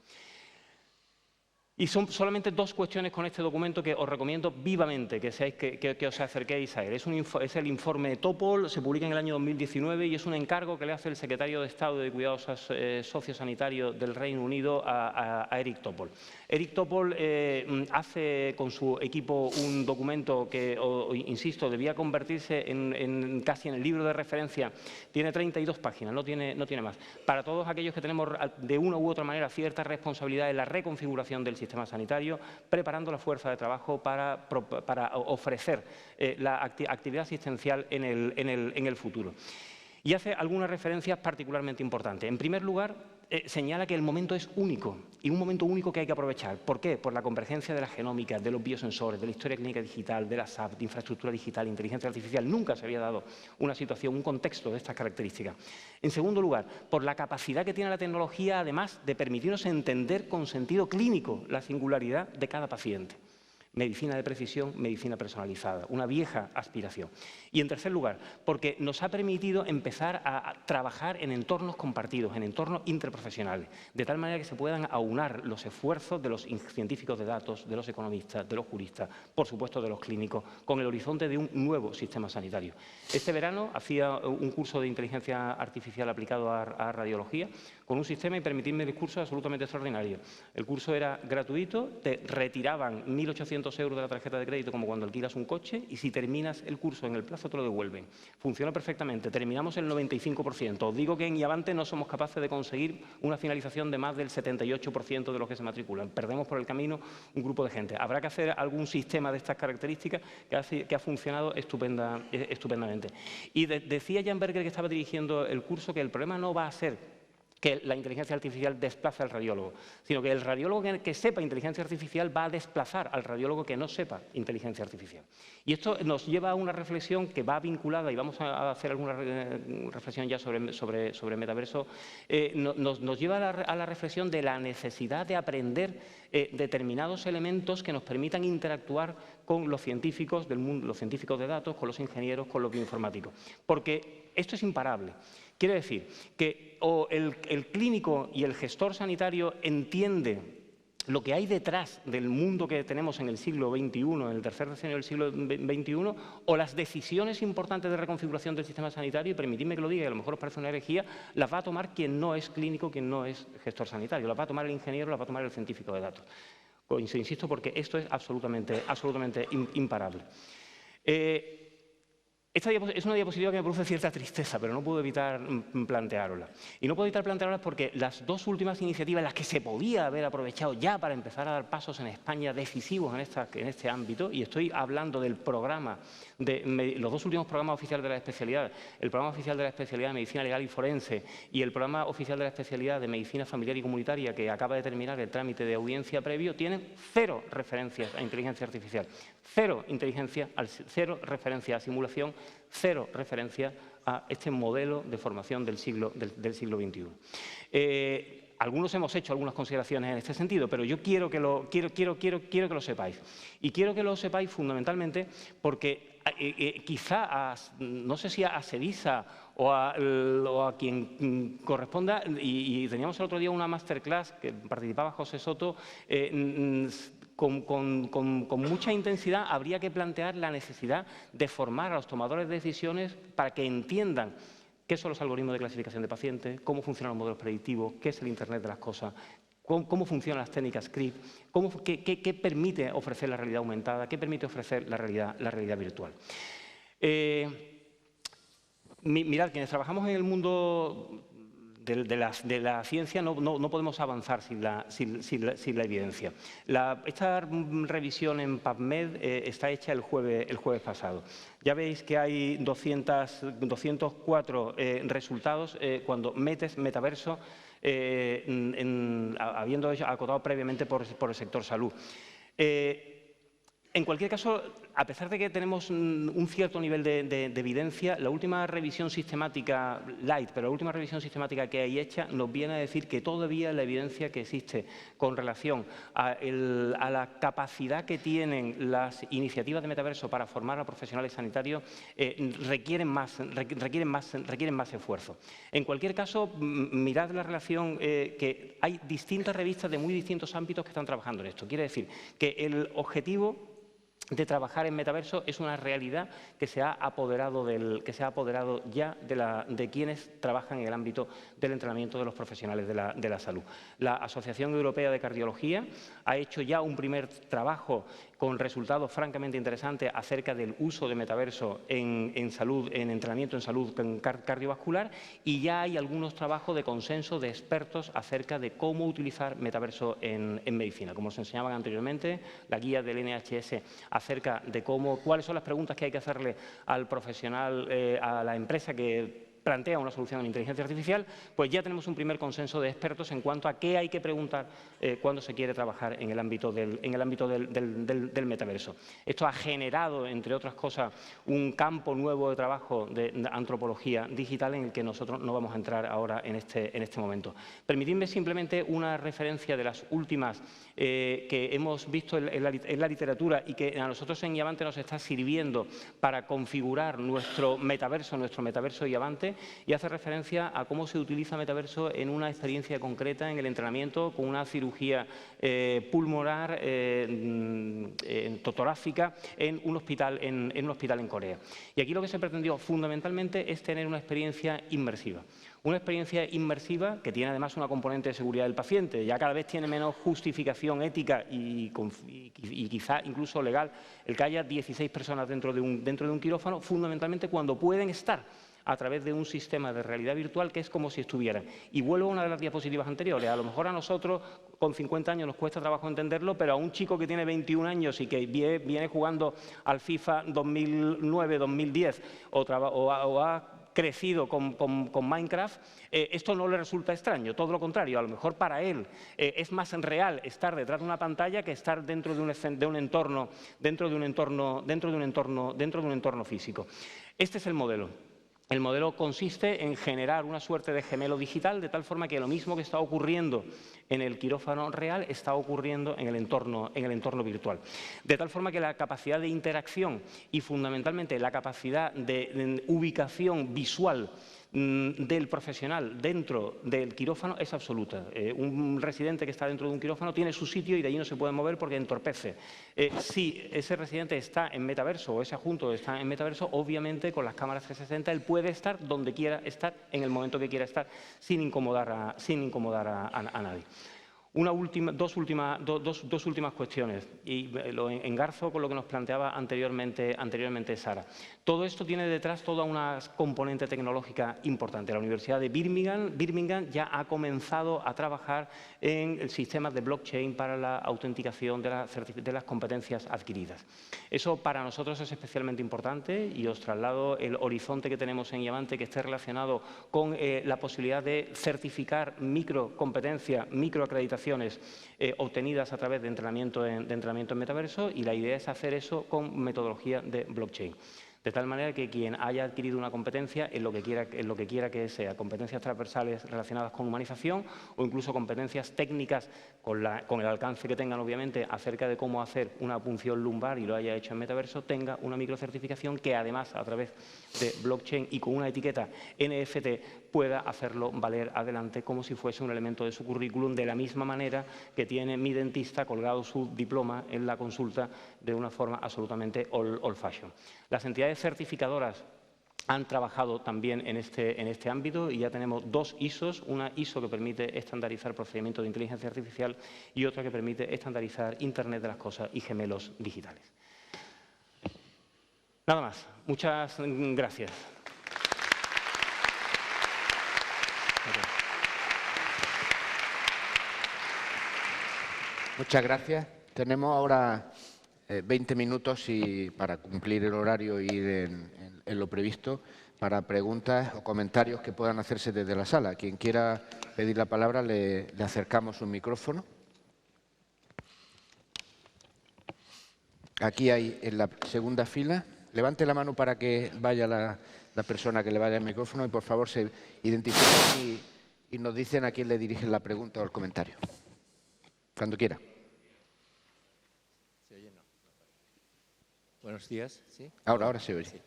Y son solamente 2 cuestiones con este documento que os recomiendo vivamente que os acerquéis a él. Es el informe Topol, se publica en el año 2019 y es un encargo que le hace el secretario de Estado de Cuidados Sociosanitarios del Reino Unido a Eric Topol. Eric Topol hace con su equipo un documento que, insisto, debía convertirse casi en el libro de referencia. Tiene 32 páginas, no tiene más. Para todos aquellos que tenemos de una u otra manera cierta responsabilidad en la reconfiguración del sistema sanitario, preparando la fuerza de trabajo para ofrecer la actividad asistencial en el futuro. Y hace algunas referencias particularmente importantes. En primer lugar, señala que el momento es único, y un momento único que hay que aprovechar. ¿Por qué? Por la convergencia de la genómica, de los biosensores, de la historia clínica digital, de la SAP, de infraestructura digital, inteligencia artificial. Nunca se había dado una situación, un contexto de estas características. En segundo lugar, por la capacidad que tiene la tecnología, además de permitirnos entender con sentido clínico la singularidad de cada paciente. Medicina de precisión, medicina personalizada, una vieja aspiración. Y en tercer lugar, porque nos ha permitido empezar a trabajar en entornos compartidos, en entornos interprofesionales, de tal manera que se puedan aunar los esfuerzos de los científicos de datos, de los economistas, de los juristas, por supuesto de los clínicos, con el horizonte de un nuevo sistema sanitario. Este verano hacía un curso de inteligencia artificial aplicado a radiología, con un sistema, y permitidme el curso, absolutamente extraordinario. El curso era gratuito, te retiraban 1.800 euros de la tarjeta de crédito como cuando alquilas un coche, y si terminas el curso en el plazo te lo devuelven. Funciona perfectamente, terminamos el 95%. Os digo que en Iavante no somos capaces de conseguir una finalización de más del 78% de los que se matriculan. Perdemos por el camino un grupo de gente. Habrá que hacer algún sistema de estas características que ha funcionado estupendamente. Y decía Jan Berger, que estaba dirigiendo el curso, que el problema no va a ser que la inteligencia artificial desplace al radiólogo, sino que el radiólogo que sepa inteligencia artificial va a desplazar al radiólogo que no sepa inteligencia artificial. Y esto nos lleva a una reflexión que va vinculada, y vamos a hacer alguna reflexión ya sobre metaverso, nos lleva a la reflexión de la necesidad de aprender determinados elementos que nos permitan interactuar con los científicos del mundo, los científicos de datos, con los ingenieros, con los bioinformáticos. Porque esto es imparable. Quiere decir que o el clínico y el gestor sanitario entiende lo que hay detrás del mundo que tenemos en el siglo XXI, en el tercer decenio del siglo XXI, o las decisiones importantes de reconfiguración del sistema sanitario, y permitidme que lo diga, y a lo mejor os parece una herejía, las va a tomar quien no es clínico, quien no es gestor sanitario, las va a tomar el ingeniero, las va a tomar el científico de datos. Insisto, porque esto es absolutamente imparable. Esta es una diapositiva que me produce cierta tristeza, pero no puedo evitar planteárosla. Y no puedo evitar planteárosla porque las dos últimas iniciativas, las que se podía haber aprovechado ya para empezar a dar pasos en España decisivos en este ámbito, y estoy hablando del programa, los dos últimos programas oficiales de la especialidad, el programa oficial de la especialidad de Medicina Legal y Forense y el programa oficial de la especialidad de Medicina Familiar y Comunitaria, que acaba de terminar el trámite de audiencia previo, tienen cero referencias a inteligencia artificial, cero referencia a simulación, cero referencia a este modelo de formación del siglo XXI. Algunos hemos hecho algunas consideraciones en este sentido, pero yo quiero que lo sepáis. Y quiero que lo sepáis fundamentalmente porque quizá, no sé si a SEDISA o a quien corresponda, y teníamos el otro día una masterclass que participaba José Soto, con mucha intensidad habría que plantear la necesidad de formar a los tomadores de decisiones para que entiendan qué son los algoritmos de clasificación de pacientes, cómo funcionan los modelos predictivos, qué es el Internet de las cosas, cómo funcionan las técnicas CRIP, qué permite ofrecer la realidad aumentada, qué permite ofrecer la realidad virtual. Mirad, quienes trabajamos en el mundo de la ciencia no podemos avanzar sin la evidencia. Esta revisión en PubMed está hecha el jueves pasado. Ya veis que hay 204 resultados cuando metes metaverso, habiendo acotado previamente por el sector salud. En cualquier caso, a pesar de que tenemos un cierto nivel de evidencia, la última revisión sistemática, light, pero la última revisión sistemática que hay hecha nos viene a decir que todavía la evidencia que existe con relación a la capacidad que tienen las iniciativas de metaverso para formar a profesionales sanitarios requieren más esfuerzo. En cualquier caso, mirad la relación que hay distintas revistas de muy distintos ámbitos que están trabajando en esto. Quiere decir que el objetivo de trabajar en metaverso es una realidad que se ha apoderado ya de quienes trabajan en el ámbito del entrenamiento de los profesionales de la salud. La Asociación Europea de Cardiología ha hecho ya un primer trabajo con resultados francamente interesantes acerca del uso de metaverso en salud, en entrenamiento en salud cardiovascular, y ya hay algunos trabajos de consenso de expertos acerca de cómo utilizar metaverso en medicina. Como os enseñaban anteriormente, la guía del NHS acerca de cuáles son las preguntas que hay que hacerle al profesional, a la empresa que plantea una solución en inteligencia artificial, pues ya tenemos un primer consenso de expertos en cuanto a qué hay que preguntar cuando se quiere trabajar en el ámbito del metaverso. Esto ha generado, entre otras cosas, un campo nuevo de trabajo de antropología digital en el que nosotros no vamos a entrar ahora en este momento. Permitidme simplemente una referencia de las últimas que hemos visto en la literatura y que a nosotros en Iavante nos está sirviendo para configurar nuestro metaverso Iavante, y hace referencia a cómo se utiliza metaverso en una experiencia concreta en el entrenamiento con una cirugía pulmonar torácica en un hospital en Corea. Y aquí lo que se pretendió fundamentalmente es tener una experiencia inmersiva. Una experiencia inmersiva que tiene además una componente de seguridad del paciente. Ya cada vez tiene menos justificación ética y quizá incluso legal el que haya 16 personas dentro de un quirófano, fundamentalmente cuando pueden estar a través de un sistema de realidad virtual que es como si estuvieran. Y vuelvo a una de las diapositivas anteriores. A lo mejor a nosotros, con 50 años, nos cuesta trabajo entenderlo, pero a un chico que tiene 21 años y que viene jugando al FIFA 2009-2010 o ha crecido con Minecraft, esto no le resulta extraño, todo lo contrario, a lo mejor para él es más real estar detrás de una pantalla que estar dentro de un entorno físico. Este es el modelo. El modelo consiste en generar una suerte de gemelo digital, de tal forma que lo mismo que está ocurriendo en el quirófano real está ocurriendo en el entorno virtual. De tal forma que la capacidad de interacción y fundamentalmente la capacidad de ubicación visual del profesional dentro del quirófano es absoluta. Un residente que está dentro de un quirófano tiene su sitio y de allí no se puede mover porque entorpece. Si ese residente está en metaverso o ese adjunto está en metaverso, obviamente con las cámaras 360 él puede estar donde quiera estar, en el momento que quiera estar, sin incomodar a nadie. Dos últimas cuestiones, y lo engarzo con lo que nos planteaba anteriormente Sara. Todo esto tiene detrás toda una componente tecnológica importante. La Universidad de Birmingham ya ha comenzado a trabajar en sistemas de blockchain para la autenticación de las competencias adquiridas. Eso para nosotros es especialmente importante y os traslado el horizonte que tenemos en Iamante, que esté relacionado con la posibilidad de certificar microcompetencias, microacreditaciones obtenidas a través de entrenamiento en metaverso, y la idea es hacer eso con metodología de blockchain. De tal manera que quien haya adquirido una competencia en lo que quiera que sea, competencias transversales relacionadas con humanización o incluso competencias técnicas con el alcance que tengan, obviamente, acerca de cómo hacer una punción lumbar y lo haya hecho en metaverso, tenga una microcertificación que además, a través de blockchain y con una etiqueta NFT, pueda hacerlo valer adelante como si fuese un elemento de su currículum, de la misma manera que tiene mi dentista colgado su diploma en la consulta de una forma absolutamente old fashion. Las entidades certificadoras han trabajado también en este ámbito y ya tenemos dos ISOs, una ISO que permite estandarizar procedimientos de inteligencia artificial y otra que permite estandarizar Internet de las cosas y gemelos digitales. Nada más. Muchas gracias. Muchas gracias. Tenemos ahora 20 minutos para cumplir el horario y ir en lo previsto para preguntas o comentarios que puedan hacerse desde la sala. Quien quiera pedir la palabra, le acercamos un micrófono. Aquí hay en la segunda fila. Levante la mano para que vaya la persona que le vaya el micrófono y, por favor, se identifiquen y nos dicen a quién le dirigen la pregunta o el comentario. Cuando quiera. ¿Se oye? No. Buenos días. ¿Sí? Ahora se oye. Sí.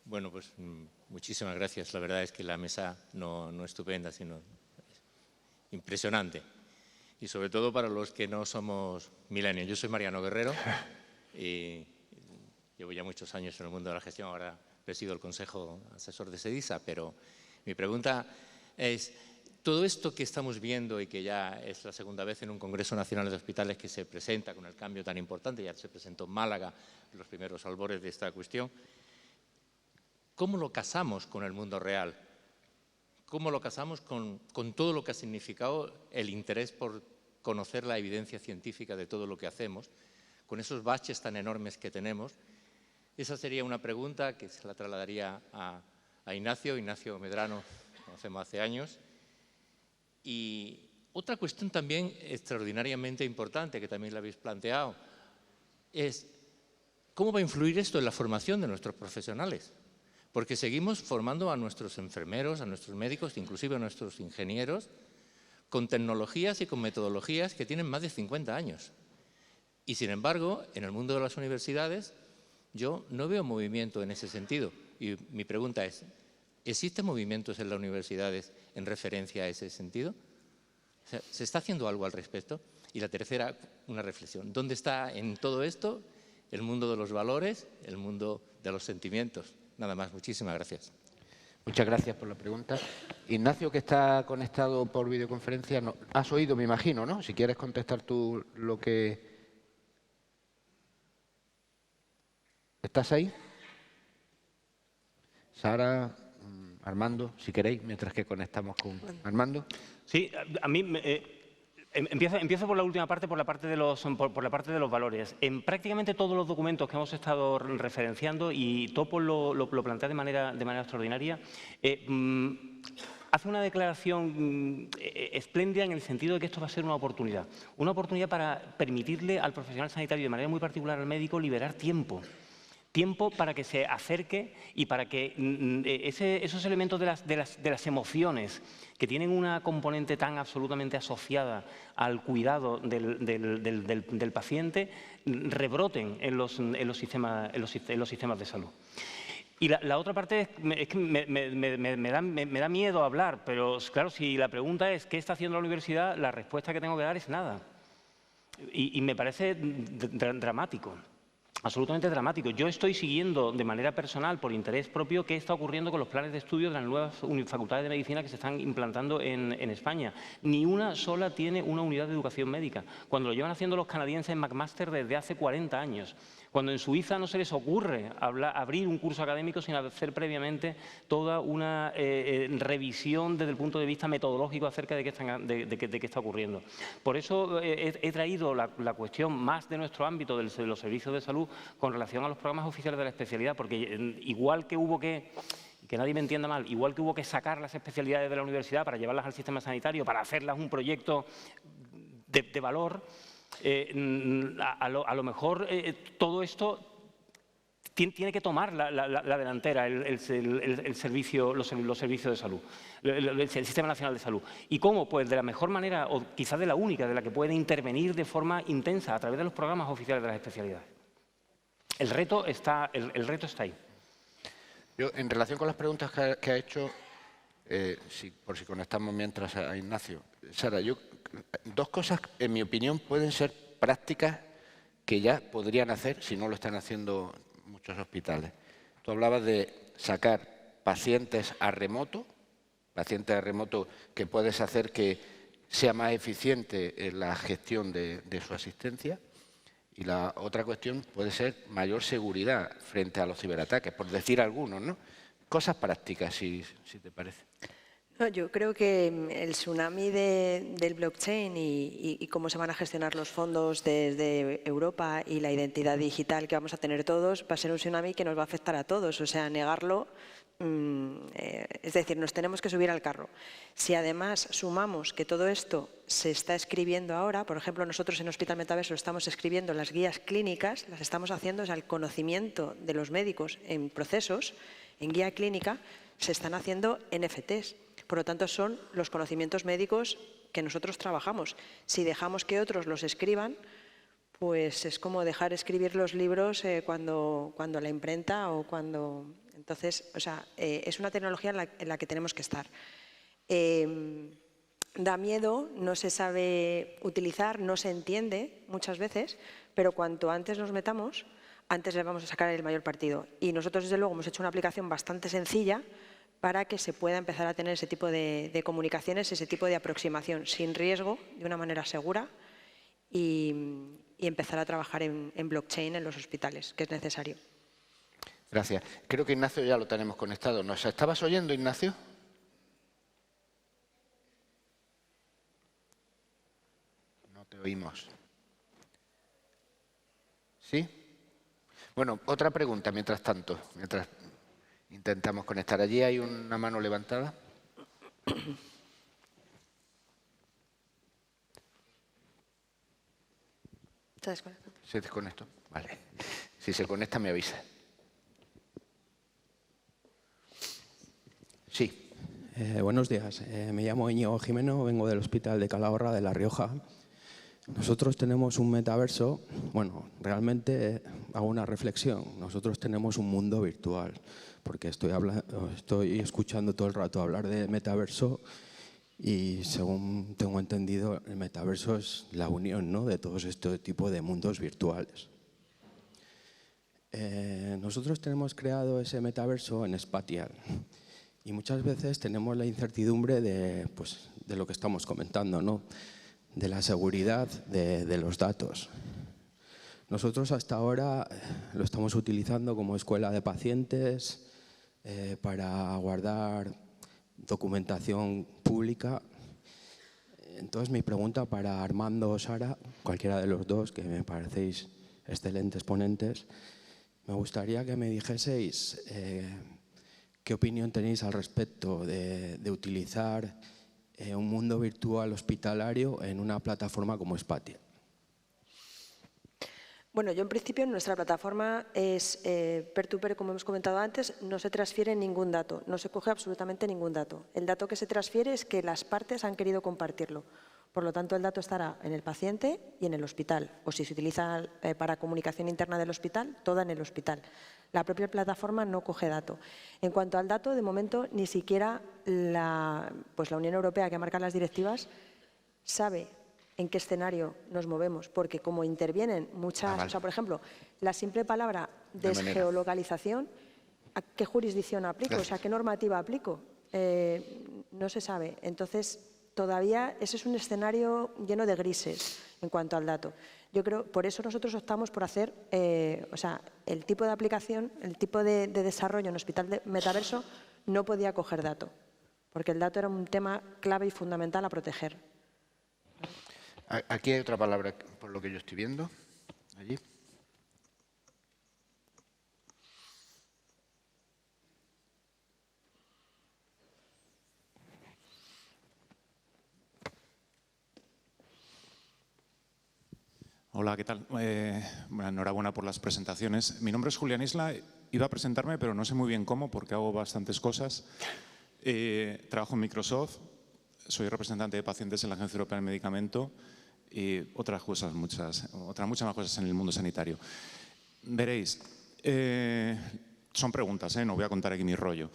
Bueno, pues muchísimas gracias. La verdad es que la mesa no estupenda, sino impresionante. Y sobre todo para los que no somos millennials. Yo soy Mariano Guerrero y llevo ya muchos años en el mundo de la gestión. Ahora presido el Consejo Asesor de SEDISA, pero mi pregunta es: todo esto que estamos viendo y que ya es la segunda vez en un Congreso Nacional de Hospitales que se presenta con el cambio tan importante, ya se presentó en Málaga en los primeros albores de esta cuestión, ¿cómo lo casamos con el mundo real? ¿Cómo lo casamos con todo lo que ha significado el interés por conocer la evidencia científica de todo lo que hacemos, con esos baches tan enormes que tenemos? Esa sería una pregunta que se la trasladaría a Ignacio Medrano, que conocemos hace años. Y otra cuestión también extraordinariamente importante, que también la habéis planteado, es ¿cómo va a influir esto en la formación de nuestros profesionales? Porque seguimos formando a nuestros enfermeros, a nuestros médicos, inclusive a nuestros ingenieros, con tecnologías y con metodologías que tienen más de 50 años. Y sin embargo, en el mundo de las universidades, yo no veo movimiento en ese sentido. Y mi pregunta es: ¿existen movimientos en las universidades en referencia a ese sentido? O sea, ¿se está haciendo algo al respecto? Y la tercera, una reflexión: ¿dónde está en todo esto el mundo de los valores, el mundo de los sentimientos? Nada más, muchísimas gracias. Muchas gracias por la pregunta. Ignacio, que está conectado por videoconferencia, no, has oído, me imagino, ¿no? Si quieres contestar tú lo que... ¿Estás ahí? Sara, Armando, si queréis, mientras que conectamos con Armando. Sí, a mí empiezo por la última parte, por la parte de los valores. En prácticamente todos los documentos que hemos estado referenciando, y Topo lo plantea de manera extraordinaria, hace una declaración espléndida en el sentido de que esto va a ser una oportunidad para permitirle al profesional sanitario, de manera muy particular al médico, liberar tiempo para que se acerque y para que esos elementos de las emociones que tienen una componente tan absolutamente asociada al cuidado del paciente rebroten en los sistemas de salud. Y la otra parte es que me da miedo hablar, pero claro, si la pregunta es ¿qué está haciendo la universidad?, la respuesta que tengo que dar es nada. Y me parece dramático. Absolutamente dramático. Yo estoy siguiendo de manera personal, por interés propio, qué está ocurriendo con los planes de estudio de las nuevas facultades de medicina que se están implantando en España. Ni una sola tiene una unidad de educación médica, cuando lo llevan haciendo los canadienses en McMaster desde hace 40 años. Cuando en Suiza no se les ocurre abrir un curso académico sin hacer previamente toda una revisión desde el punto de vista metodológico acerca de qué está ocurriendo. Por eso he traído la cuestión más de nuestro ámbito, de los servicios de salud, con relación a los programas oficiales de la especialidad, porque igual que hubo que nadie me entienda mal, igual que hubo que sacar las especialidades de la universidad para llevarlas al sistema sanitario, para hacerlas un proyecto de valor, a lo mejor todo esto tiene que tomar la delantera los servicios de salud, el Sistema Nacional de Salud. ¿Y cómo? Pues de la mejor manera, o quizás de la única, de la que puede intervenir de forma intensa a través de los programas oficiales de las especialidades. El reto está ahí. Yo, en relación con las preguntas que ha hecho, por si conectamos mientras a Ignacio, Sara, dos cosas, en mi opinión, pueden ser prácticas que ya podrían hacer, si no lo están haciendo muchos hospitales. Tú hablabas de sacar pacientes a remoto que puedes hacer que sea más eficiente en la gestión de su asistencia. Y la otra cuestión puede ser mayor seguridad frente a los ciberataques, por decir algunos, ¿no? Cosas prácticas, si te parece. No, yo creo que el tsunami del blockchain y cómo se van a gestionar los fondos desde Europa y la identidad digital que vamos a tener todos va a ser un tsunami que nos va a afectar a todos. O sea, negarlo, es decir, nos tenemos que subir al carro. Si además sumamos que todo esto se está escribiendo ahora, por ejemplo, nosotros en Hospital Metaverso estamos escribiendo las guías clínicas, las estamos haciendo, o sea, el conocimiento de los médicos en procesos, en guía clínica, se están haciendo NFTs. Por lo tanto, son los conocimientos médicos que nosotros trabajamos. Si dejamos que otros los escriban, pues es como dejar escribir los libros cuando la imprenta o cuando... Entonces, o sea, es una tecnología en la que tenemos que estar. Da miedo, no se sabe utilizar, no se entiende muchas veces, pero cuanto antes nos metamos, antes le vamos a sacar el mayor partido. Y nosotros, desde luego, hemos hecho una aplicación bastante sencilla para que se pueda empezar a tener ese tipo de comunicaciones, ese tipo de aproximación sin riesgo, de una manera segura, y empezar a trabajar en blockchain en los hospitales, que es necesario. Gracias. Creo que Ignacio ya lo tenemos conectado. ¿Nos estabas oyendo, Ignacio? No te oímos. ¿Sí? Bueno, otra pregunta mientras tanto, mientras intentamos conectar. Allí hay una mano levantada. ¿Se desconectó? Se desconectó. Vale. Si se conecta, me avisa. Sí. Buenos días. Me llamo Íñigo Jimeno, vengo del Hospital de Calahorra, de La Rioja. Nosotros tenemos un metaverso, bueno, realmente hago una reflexión. Nosotros tenemos un mundo virtual, porque estoy escuchando todo el rato hablar de metaverso y según tengo entendido, el metaverso es la unión, ¿no?, de todos este tipo de mundos virtuales. Nosotros tenemos creado ese metaverso en Spatial y muchas veces tenemos la incertidumbre de lo que estamos comentando, ¿no?, de la seguridad de los datos. Nosotros hasta ahora lo estamos utilizando como escuela de pacientes para guardar documentación pública. Entonces, mi pregunta para Armando o Sara, cualquiera de los dos, que me parecéis excelentes ponentes, me gustaría que me dijeseis qué opinión tenéis al respecto de utilizar un mundo virtual hospitalario en una plataforma como Spatial. Bueno, yo en principio nuestra plataforma es peer-to-peer, como hemos comentado antes, no se transfiere ningún dato, no se coge absolutamente ningún dato. El dato que se transfiere es que las partes han querido compartirlo. Por lo tanto, el dato estará en el paciente y en el hospital, o si se utiliza para comunicación interna del hospital, toda en el hospital. La propia plataforma no coge dato. En cuanto al dato, de momento ni siquiera la Unión Europea, que marca las directivas, sabe en qué escenario nos movemos, porque como intervienen muchas, o sea, por ejemplo, la simple palabra desgeolocalización, ¿a qué jurisdicción aplico? O sea, ¿qué normativa aplico? No se sabe. Entonces, todavía ese es un escenario lleno de grises en cuanto al dato. Yo creo, por eso nosotros optamos por hacer, o sea, el tipo de aplicación, el tipo de desarrollo en Hospital de Metaverso no podía coger dato, porque el dato era un tema clave y fundamental a proteger. Aquí hay otra palabra, por lo que yo estoy viendo, allí. Hola, ¿qué tal? Bueno, enhorabuena por las presentaciones. Mi nombre es Julián Isla. Iba a presentarme, pero no sé muy bien cómo, porque hago bastantes cosas. Trabajo en Microsoft, soy representante de pacientes en la Agencia Europea del Medicamento y otras cosas, muchas más cosas en el mundo sanitario. Veréis, son preguntas, no voy a contar aquí mi rollo.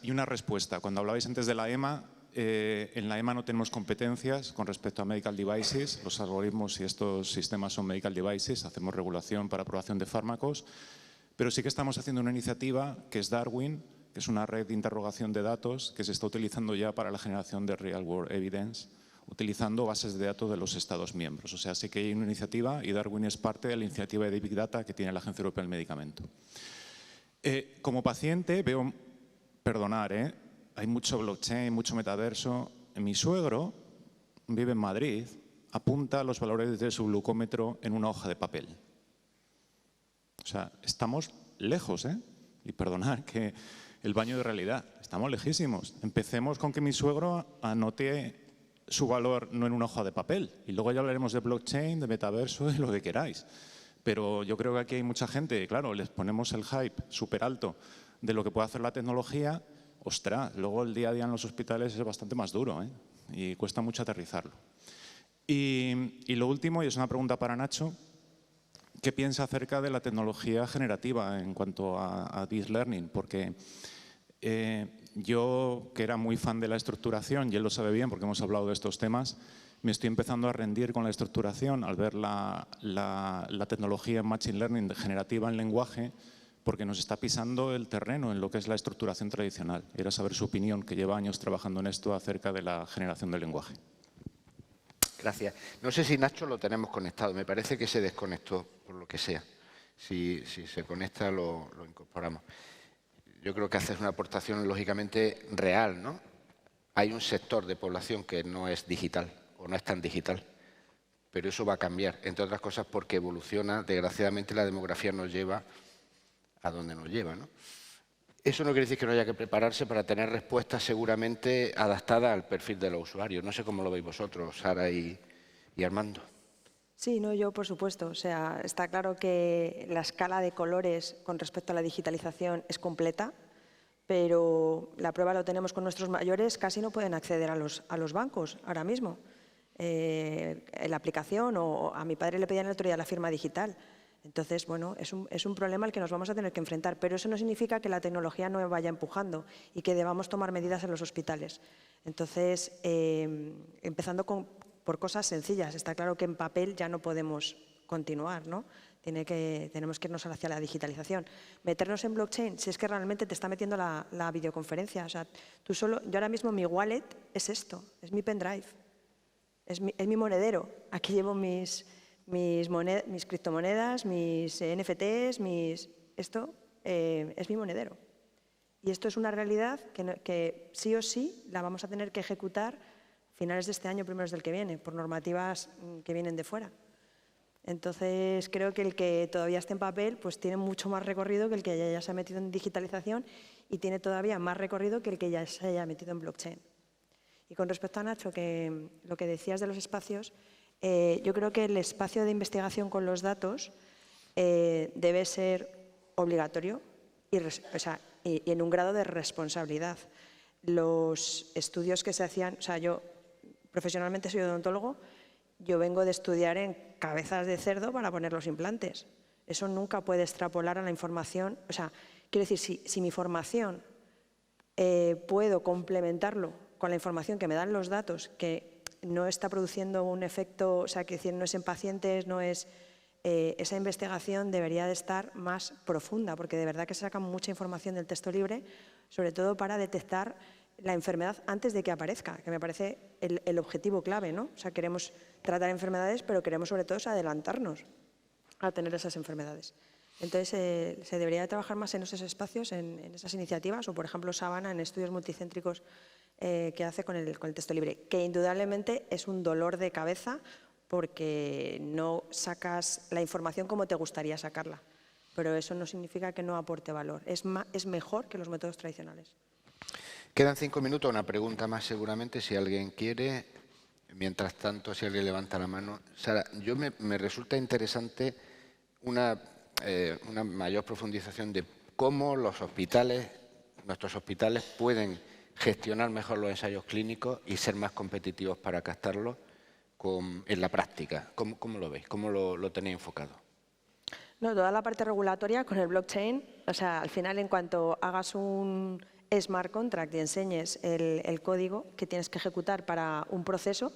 Y una respuesta. Cuando hablabais antes de la EMA, en la EMA no tenemos competencias con respecto a medical devices. Los algoritmos y estos sistemas son medical devices. Hacemos regulación para aprobación de fármacos. Pero sí que estamos haciendo una iniciativa que es Darwin, que es una red de interrogación de datos que se está utilizando ya para la generación de real world evidence, utilizando bases de datos de los Estados miembros. O sea, sí que hay una iniciativa y Darwin es parte de la iniciativa de Big Data que tiene la Agencia Europea del Medicamento. Como paciente veo, perdonar, hay mucho blockchain, mucho metaverso. Mi suegro vive en Madrid, apunta los valores de su glucómetro en una hoja de papel. O sea, estamos lejos, y perdonad que el baño de realidad, estamos lejísimos. Empecemos con que mi suegro anote su valor no en una hoja de papel y luego ya hablaremos de blockchain, de metaverso y lo que queráis. Pero yo creo que aquí hay mucha gente, claro, les ponemos el hype súper alto de lo que puede hacer la tecnología. Ostras, luego el día a día en los hospitales es bastante más duro, y cuesta mucho aterrizarlo. Y lo último, y es una pregunta para Nacho, ¿qué piensa acerca de la tecnología generativa en cuanto a Deep Learning? Porque yo, que era muy fan de la estructuración, y él lo sabe bien porque hemos hablado de estos temas, me estoy empezando a rendir con la estructuración al ver la tecnología en Machine Learning generativa en lenguaje, porque nos está pisando el terreno en lo que es la estructuración tradicional. Era saber su opinión, que lleva años trabajando en esto acerca de la generación del lenguaje. Gracias. No sé si Nacho lo tenemos conectado. Me parece que se desconectó, por lo que sea. Si se conecta, lo incorporamos. Yo creo que haces una aportación lógicamente real, ¿no? Hay un sector de población que no es digital o no es tan digital, pero eso va a cambiar, entre otras cosas porque evoluciona. Desgraciadamente la demografía nos lleva a donde nos lleva, ¿no? Eso no quiere decir que no haya que prepararse para tener respuestas seguramente adaptadas al perfil de los usuarios. No sé cómo lo veis vosotros, Sara y Armando. Sí, no, yo por supuesto. O sea, está claro que la escala de colores con respecto a la digitalización es completa, pero la prueba lo tenemos con nuestros mayores, casi no pueden acceder a los bancos ahora mismo. En la aplicación, o a mi padre le pedían el otro día la firma digital. Entonces, bueno, es un problema al que nos vamos a tener que enfrentar, pero eso no significa que la tecnología no vaya empujando y que debamos tomar medidas en los hospitales. Entonces, empezando por cosas sencillas. Está claro que en papel ya no podemos continuar, ¿no? Tenemos que irnos hacia la digitalización. Meternos en blockchain, si es que realmente te está metiendo la videoconferencia. O sea, yo ahora mismo mi wallet es esto, es mi pendrive, es mi monedero. Aquí llevo mis criptomonedas, mis NFTs, esto es mi monedero. Y esto es una realidad que sí o sí la vamos a tener que ejecutar a finales de este año, primeros del que viene, por normativas que vienen de fuera. Entonces, creo que el que todavía esté en papel pues tiene mucho más recorrido que el que ya se ha metido en digitalización y tiene todavía más recorrido que el que ya se haya metido en blockchain. Y con respecto a Nacho, que lo que decías de los espacios, yo creo que el espacio de investigación con los datos debe ser obligatorio y en un grado de responsabilidad. Los estudios que se hacían, o sea, yo profesionalmente soy odontólogo, yo vengo de estudiar en cabezas de cerdo para poner los implantes. Eso nunca puede extrapolar a la información. O sea, quiero decir, si mi formación puedo complementarlo con la información que me dan los datos, que no está produciendo un efecto, o sea, quiero decir, no es en pacientes, no es... esa investigación debería de estar más profunda, porque de verdad que se saca mucha información del texto libre, sobre todo para detectar la enfermedad antes de que aparezca, que me parece el objetivo clave, ¿no? O sea, queremos tratar enfermedades, pero queremos sobre todo adelantarnos a tener esas enfermedades. Entonces, se debería de trabajar más en esos espacios, en esas iniciativas, o por ejemplo Sabana en estudios multicéntricos que hace con el texto libre, que indudablemente es un dolor de cabeza porque no sacas la información como te gustaría sacarla, pero eso no significa que no aporte valor, es mejor que los métodos tradicionales. Quedan 5 minutos, una pregunta más seguramente, si alguien quiere. Mientras tanto, si alguien levanta la mano. Sara, me resulta interesante una mayor profundización de cómo los hospitales, nuestros hospitales, pueden gestionar mejor los ensayos clínicos y ser más competitivos para captarlos en la práctica. ¿Cómo lo veis? ¿Cómo lo tenéis enfocado? No, toda la parte regulatoria con el blockchain, o sea, al final en cuanto hagas un smart contract y enseñes el código que tienes que ejecutar para un proceso,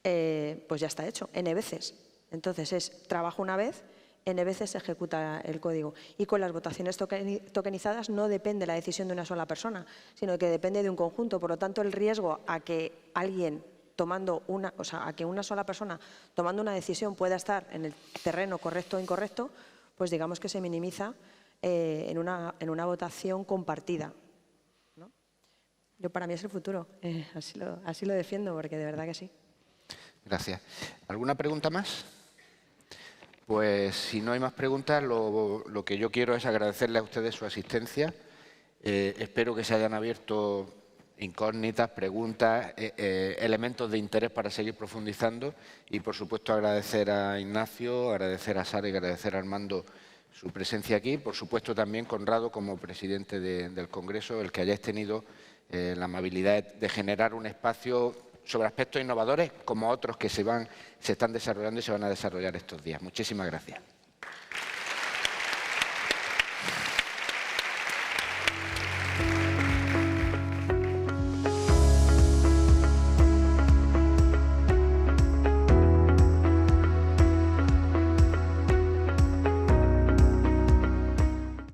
pues ya está hecho, N veces. Entonces trabajo una vez, N veces se ejecuta el código. Y con las votaciones tokenizadas no depende la decisión de una sola persona, sino que depende de un conjunto. Por lo tanto, el riesgo a que alguien a que una sola persona tomando una decisión pueda estar en el terreno correcto o incorrecto, pues digamos que se minimiza en una votación compartida. Para mí es el futuro, así lo defiendo, porque de verdad que sí. Gracias. ¿Alguna pregunta más? Pues si no hay más preguntas, lo que yo quiero es agradecerle a ustedes su asistencia. Espero que se hayan abierto incógnitas, preguntas, elementos de interés para seguir profundizando y, por supuesto, agradecer a Ignacio, agradecer a Sara y agradecer a Armando su presencia aquí. Por supuesto, también Conrado, como presidente del Congreso, el que hayáis tenido la amabilidad de generar un espacio sobre aspectos innovadores como otros que se están desarrollando y se van a desarrollar estos días. Muchísimas gracias.